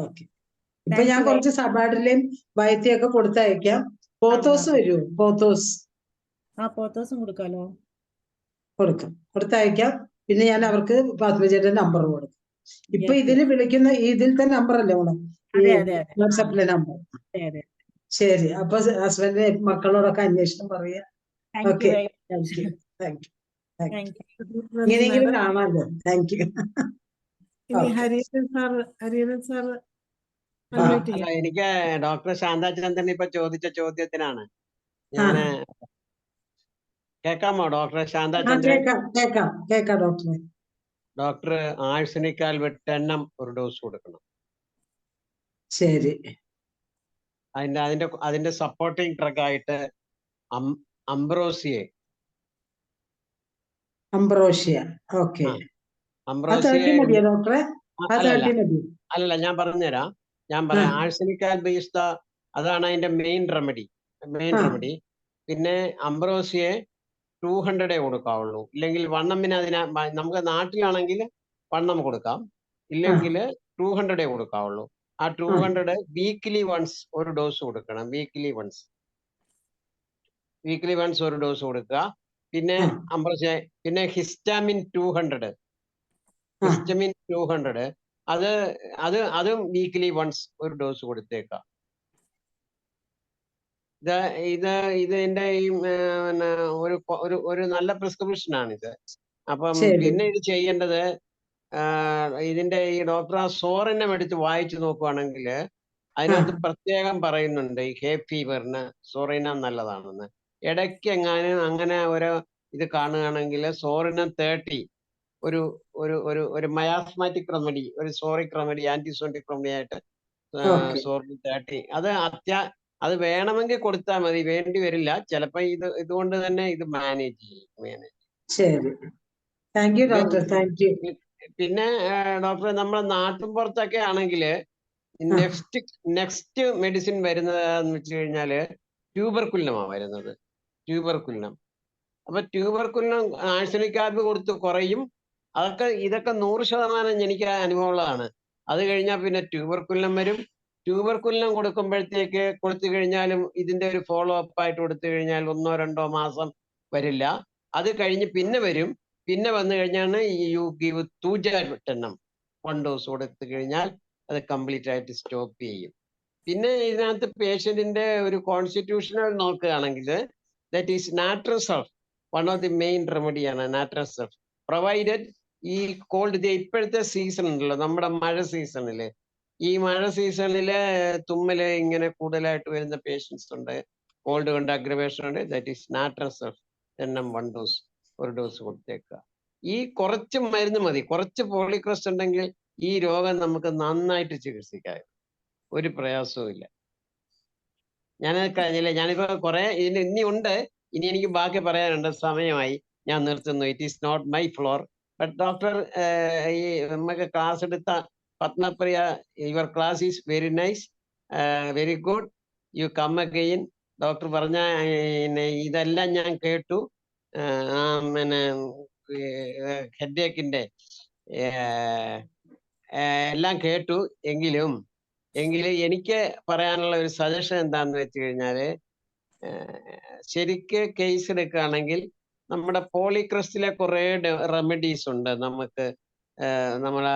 ഓക്കെ. ഇപ്പൊ ഞാൻ കുറച്ച് സബാഡിലെയും വയറ്റിയൊക്കെ കൊടുത്തയക്കാം. പോത്തോസ് വരുമോ? പോത്തോസും കൊടുക്കാലോ. കൊടുത്തയക്കാം. പിന്നെ ഞാൻ അവർക്ക് പത്മജയുടെ നമ്പർ കൊടുക്കും. ഇപ്പൊ ഇതിൽ വിളിക്കുന്ന ഇതിലത്തെ നമ്പർ അല്ലേ വാട്സാപ്പിലെ നമ്പർ? ശരി. അപ്പൊ ഹസ്ബൻഡിനെ മക്കളോടൊക്കെ അന്വേഷണം പറയാ. Okay, thank you. ഇങ്ങനെയെങ്കിലും കാണാമല്ലോ. Thank you. ഹരിഹരൻ സാർ എനിക്ക് ഡോക്ടർ ശാന്താചന്ദ്രൻ ഇപ്പൊ ചോദിച്ച ചോദ്യത്തിനാണ് ഞാന് കേക്കാമോ? ഡോക്ടർ ശാന്താചന്ദ്രൻ, കേക്കാം ഡോക്ടറെ. ഡോക്ടർ ആഴ്സനിക് ആൽബർട്ട് 10 ഒരു ഡോസ് കൊടുക്കണം. ശരി. അതിന്റെ സപ്പോർട്ടിങ് ഡ്രഗ് ആയിട്ട് അംബ്രോസിയ. ഓക്കെ. അംബ്രോസിയ ഡോക്ടറെ? അല്ലല്ല, ഞാൻ പറഞ്ഞുതരാം. ആഴ്സനിക് ആൽബ് അതാണ് അതിന്റെ മെയിൻ റെമഡി. പിന്നെ അംബ്രോസിയെ 200 കൊടുക്കാവുള്ളൂ. ഇല്ലെങ്കിൽ വണ്ണമിന് നമുക്ക് നാട്ടിലാണെങ്കിൽ വണ്ണം കൊടുക്കാം, ഇല്ലെങ്കിൽ 200 കൊടുക്കാവുള്ളൂ. ആ 200 വീക്ക്ലി വൺസ് ഒരു ഡോസ് കൊടുക്കണം. വീക്ക്ലി വൺസ് ഒരു ഡോസ് കൊടുക്കുക. പിന്നെ അംബ്രോസിയ, പിന്നെ ഹിസ്റ്റാമിൻ 200 അതും വീക്ക്ലി വൺസ് ഒരു ഡോസ് കൊടുത്തേക്കാം. ഇതിന്റെ ഈ ഒരു നല്ല പ്രിസ്ക്രിപ്ഷൻ ആണിത്. അപ്പം പിന്നെ ഇത് ചെയ്യേണ്ടത്, ഇതിന്റെ ഈ ഡോക്ടർ സോറിനെ എടുത്ത് വായിച്ചു നോക്കുവാണെങ്കിൽ അതിനകത്ത് പ്രത്യേകം പറയുന്നുണ്ട് ഈ ഹേ ഫീവറിന് സോറിന നല്ലതാണെന്ന്. ഇടയ്ക്ക് എങ്ങാനും അങ്ങനെ ഒരു ഇത് കാണുകയാണെങ്കിൽ സോറിനം 30 ഒരു മയാസ്മാറ്റിക് റെമഡി, ഒരു സോറിക് റെമഡി, ആന്റിസോണിക് റെമഡി ആയിട്ട് സോറിനം 30 അത് വേണമെങ്കിൽ കൊടുത്താൽ മതി, വേണ്ടി വരില്ല. ചിലപ്പോ ഇതുകൊണ്ട് തന്നെ ഇത് മാനേജ് ചെയ്യും. ശരി, thank you doctor. Thank you. പിന്നെ ഡോക്ടർ, നമ്മുടെ നാട്ടിൻ പുറത്തൊക്കെ ആണെങ്കിൽ നെക്സ്റ്റ് മെഡിസിൻ വരുന്നത് എന്ന് വെച്ച് കഴിഞ്ഞാല് ട്യൂബർകുലിനമാണ് വരുന്നത്. അപ്പൊ ട്യൂബർകുലിനം ആഴ്സനിക് ആൽബ് കൊടുത്ത് കുറയും. ഇതൊക്കെ 100% എനിക്ക് അനുഭവമുള്ളതാണ്. അത് കഴിഞ്ഞാൽ പിന്നെ ട്യൂബർകുലിനം വരും. ട്യൂബർകുലിനം കൊടുത്തു കഴിഞ്ഞാലും ഇതിന്റെ ഒരു ഫോളോ അപ്പ് ആയിട്ട് കൊടുത്തു കഴിഞ്ഞാൽ 1-2 മാസം വരില്ല. അത് കഴിഞ്ഞ് പിന്നെ വരും. പിന്നെ വന്നു കഴിഞ്ഞാണ് യു ഗിവ് തൂജാറ്റെണ്ണം 1 ഡോസ് കൊടുത്തു കഴിഞ്ഞാൽ അത് കംപ്ലീറ്റ് ആയിട്ട് സ്റ്റോപ്പ് ചെയ്യും. പിന്നെ ഇതിനകത്ത് പേഷ്യന്റിന്റെ ഒരു കോൺസ്റ്റിറ്റ്യൂഷണൽ നോക്കുകയാണെങ്കിൽ that is nat sulph, one of the main റെമഡിയാണ് നാട്രസെഫ്. പ്രൊവൈഡഡ് ഈ കോൾഡ് ഇപ്പോഴത്തെ സീസൺ ഉണ്ടല്ലോ, നമ്മുടെ മഴ സീസണില്, ഈ മഴ സീസണില് തുമ്മല് ഇങ്ങനെ കൂടുതലായിട്ട് വരുന്ന പേഷ്യൻസ് ഉണ്ട്, കോൾഡ് കൊണ്ട് അഗ്രവേഷൻ ഉണ്ട്. ദാറ്റ് ഈസ് നാട്രസെഫ് 1 ഡോസ് ഒരു ഡോസ് കൊടുത്തേക്കുക. ഈ കുറച്ച് മരുന്ന് മതി. കുറച്ച് പോളിക്രസ്റ്റ് ഉണ്ടെങ്കിൽ ഈ രോഗം നമുക്ക് നന്നായിട്ട് ചികിത്സിക്കാം. ഒരു പ്രയാസവും ഇല്ല. ഞാനത് കഴിഞ്ഞില്ലേ, ഞാനിപ്പോ കുറെ ഇനി ഉണ്ട്, ഇനി എനിക്ക് ബാക്കി പറയാനുണ്ട്, സമയമായി, ഞാൻ നിർത്തുന്നു. It is not my floor. But doctor ഈ നമുക്ക് ക്ലാസ് എടുത്ത Padmapriya, your class is very nice, very good, you come again. Doctor പറഞ്ഞ ഇതെല്ലാം ഞാൻ കേട്ടു. പിന്നെ ഹെഡേക്കിന്റെ എല്ലാം കേട്ടു. എങ്കിലും എനിക്ക് പറയാനുള്ള ഒരു സജഷൻ എന്താന്ന് വെച്ച് കഴിഞ്ഞാല്, ശരിക്ക് കേസ് എടുക്കുകയാണെങ്കിൽ നമ്മുടെ പോളിക്രസ്റ്റിലെ കുറെ റെമഡീസ് ഉണ്ട് നമുക്ക്. നമ്മളെ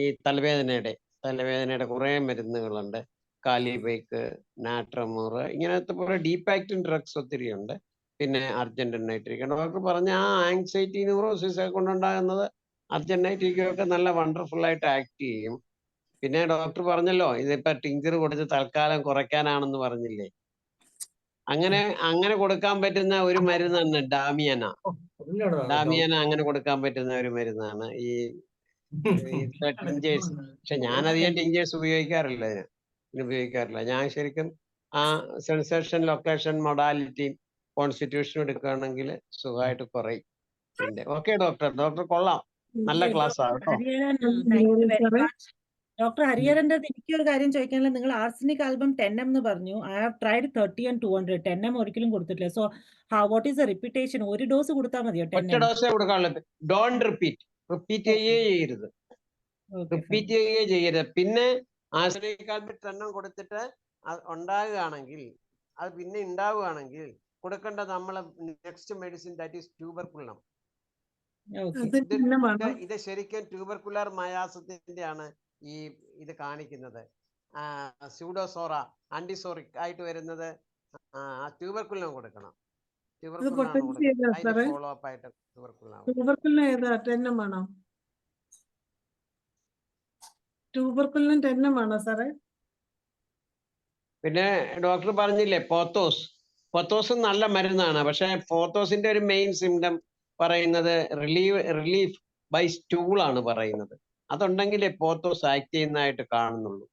ഈ തലവേദനയുടെ കുറെ മരുന്നുകളുണ്ട്. കാലിബൈക്ക്, നാട്രമൂർ, ഇങ്ങനത്തെ കുറെ ഡീപ്പ് ആക്ടിങ് ഡ്രഗ്സ് ഒത്തിരി ഉണ്ട്. പിന്നെ അർജന്റീൻ നൈട്രിക്. ഡോക്ടർ പറഞ്ഞ ആ ആങ്സൈറ്റി ന്യൂറോസിസ് ഒക്കെ കൊണ്ടുണ്ടാകുന്നത് അർജന്റീൻ നൈട്രിക് ഒക്കെ നല്ല വണ്ടർഫുൾ ആയിട്ട് ആക്ട് ചെയ്യും. പിന്നെ ഡോക്ടർ പറഞ്ഞല്ലോ, ഇതിപ്പോ ടിഞ്ചർ കൊടുത്ത് തൽക്കാലം കുറയ്ക്കാനാണെന്ന് പറഞ്ഞില്ലേ. അങ്ങനെ കൊടുക്കാൻ പറ്റുന്ന ഒരു മരുന്നാണ് ഡാമിയന. അങ്ങനെ കൊടുക്കാൻ പറ്റുന്ന ഒരു മരുന്നാണ് ഈ ടിഞ്ചേഴ്സ്. പക്ഷെ ഞാനധികം ടിഞ്ചേഴ്സ് ഉപയോഗിക്കാറില്ല. ഞാൻ ശരിക്കും ആ സെൻസേഷൻ, ലൊക്കേഷൻ, മൊഡാലിറ്റി, കോൺസ്റ്റിറ്റ്യൂഷൻ എടുക്കുകയാണെങ്കിൽ സുഖമായിട്ട് കുറയും. ഓക്കെ ഡോക്ടർ കൊള്ളാം, നല്ല ക്ലാസ് ആണ് കേട്ടോ. ഡോക്ടർ ഹരിഹരന്റെ എനിക്കൊരു കാര്യം ചോദിക്കാനുള്ള, നിങ്ങൾ ആർസനിക് ആൽബം 10M എന്ന് പറഞ്ഞു. I have tried 30 and 200. 10M ഒരിക്കലും കൊടുത്തിട്ടില്ല. So what is the repetition? ഒരു ഡോസ് കൊടുത്താൽ മതിയോ? ഒറ്റ ഡോസേ കൊടുക്കാനുള്ളത്. ഡോണ്ട് റിപ്പീറ്റ് ചെയ്യരുത്. പിന്നെ ആർസനിക് ആൽബം 10 കൊടുത്തിട്ട് ഉണ്ടാകുകയാണെങ്കിൽ, അത് പിന്നെ ഉണ്ടാവുകയാണെങ്കിൽ കൊടുക്കേണ്ട നമ്മളെ നെക്സ്റ്റ് മെഡിസിൻ, ദാറ്റ് ഈസ് ട്യൂബർകുലം. ഇത് ശരിക്കും ട്യൂബർകുലർ മയാസത്തിന്റെ ആണ് ഇത് കാണിക്കുന്നത്. സ്യൂഡോസോറ ആന്റിസോറിക് ആയിട്ട് വരുന്നത് ട്യൂബർകുലം കൊടുക്കണം. ഫോളോ അപ്പ് ആയിട്ട് ട്യൂബർകുലിനും 10M ആണോ സാറേ? പിന്നെ ഡോക്ടർ പറഞ്ഞില്ലേ പോത്തോസ് നല്ല മരുന്നാണ്. പക്ഷെ പോത്തോസിന്റെ ഒരു മെയിൻ സിംറ്റം പറയുന്നത് റിലീഫ് ബൈ സ്റ്റൂൾ ആണ് പറയുന്നത്. അതുണ്ടെങ്കിലേ പോത്തോസ് ആക്ട് ചെയ്യുന്നതായിട്ട് കാണുന്നുള്ളൂ.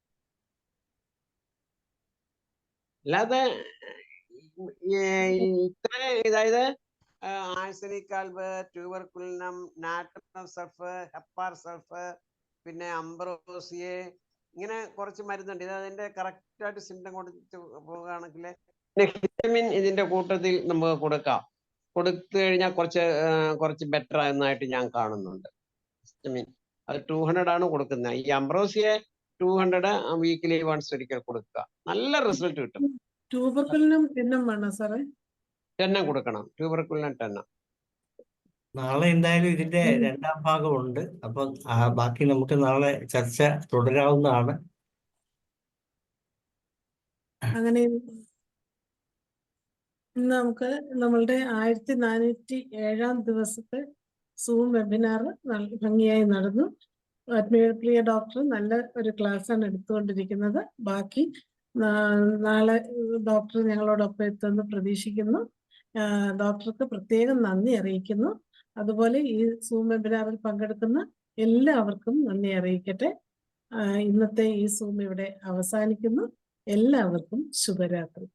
അല്ലാതെ ഇത്ര, അതായത് ആഴ്സനിക് ആൽബ്, ട്യൂബർകുലിനം, നാട്രം സൾഫ്, ഹെപ്പാർ സൾഫ്, പിന്നെ അംബ്രോസിയെ, ഇങ്ങനെ കുറച്ച് മരുന്നുണ്ട്. ഇത് അതിന്റെ കറക്റ്റ് ആയിട്ട് സിംറ്റം കൊടുത്ത് പോവുകയാണെങ്കിൽ ഹിസ്റ്റമിൻ ഇതിന്റെ കൂട്ടത്തിൽ നമുക്ക് കൊടുത്തു കഴിഞ്ഞാൽ കുറച്ച് ബെറ്റർ ആയെന്നായിട്ട് ഞാൻ കാണുന്നുണ്ട്. ഹിസ്റ്റമിൻ അത് 200 ആണ് കൊടുക്കുന്നത്. ഈ അംബ്രോസിയെ 200 വീക്കിലി വൺസ് ഒരിക്കൽ കൊടുക്കുക, നല്ല റിസൾട്ട് കിട്ടും. ട്യൂബർകുലിനും 10M വേണോ സാറേ? 10 കൊടുക്കണം, ട്യൂബർകുലിനും 10. നാളെ എന്തായാലും ഇതിന്റെ രണ്ടാം ഭാഗമുണ്ട്. അപ്പം ബാക്കി നമുക്ക് നാളെ ചർച്ച തുടരാവുന്നതാണ്. അങ്ങനെ ഇന്ന് നമുക്ക് നമ്മളുടെ 1407 ദിവസത്തെ സൂം വെബിനാർ ഭംഗിയായി നടന്നു. പ്രിയ ഡോക്ടർ നല്ല ഒരു ക്ലാസ് ആണ് എടുത്തുകൊണ്ടിരിക്കുന്നത്. ബാക്കി നാളെ ഡോക്ടർ ഞങ്ങളോടൊപ്പം എത്തുമെന്ന് പ്രതീക്ഷിക്കുന്നു. ഡോക്ടർക്ക് പ്രത്യേകം നന്ദി അറിയിക്കുന്നു. അതുപോലെ ഈ സൂം വെബിനാറിൽ പങ്കെടുക്കുന്ന എല്ലാവർക്കും നന്ദി അറിയിക്കട്ടെ. ഇന്നത്തെ ഈ സൂം ഇവിടെ അവസാനിക്കുന്നു. എല്ലാവർക്കും ശുഭരാത്രി.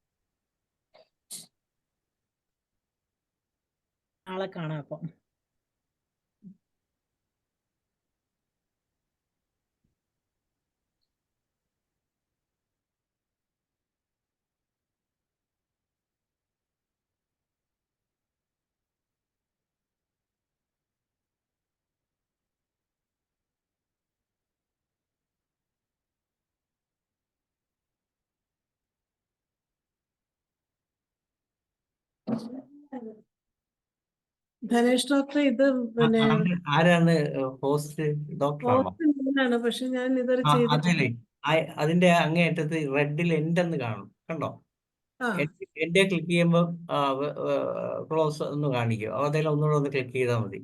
നാളെ കാണാം അപ്പം. ധനേഷ് ഡോക്ടർ, ഇത് പിന്നെ ആരാണ് ഹോസ്റ്റ്? ഡോക്ടറാണോ? ആണ്, പക്ഷെ ഞാൻ ഇതൊരു അതല്ലേ, അതിന്റെ അങ്ങേയറ്റത്ത് റെഡിൽ എന്റെന്ന് കാണും, കണ്ടോ? എന്റെ ക്ലിക്ക് ചെയ്യുമ്പോൾ ക്ലോസ് ഒന്ന് കാണിക്കും. അതെല്ലാം ഒന്നുകൂടെ ഒന്ന് ക്ലിക്ക് ചെയ്താൽ മതി.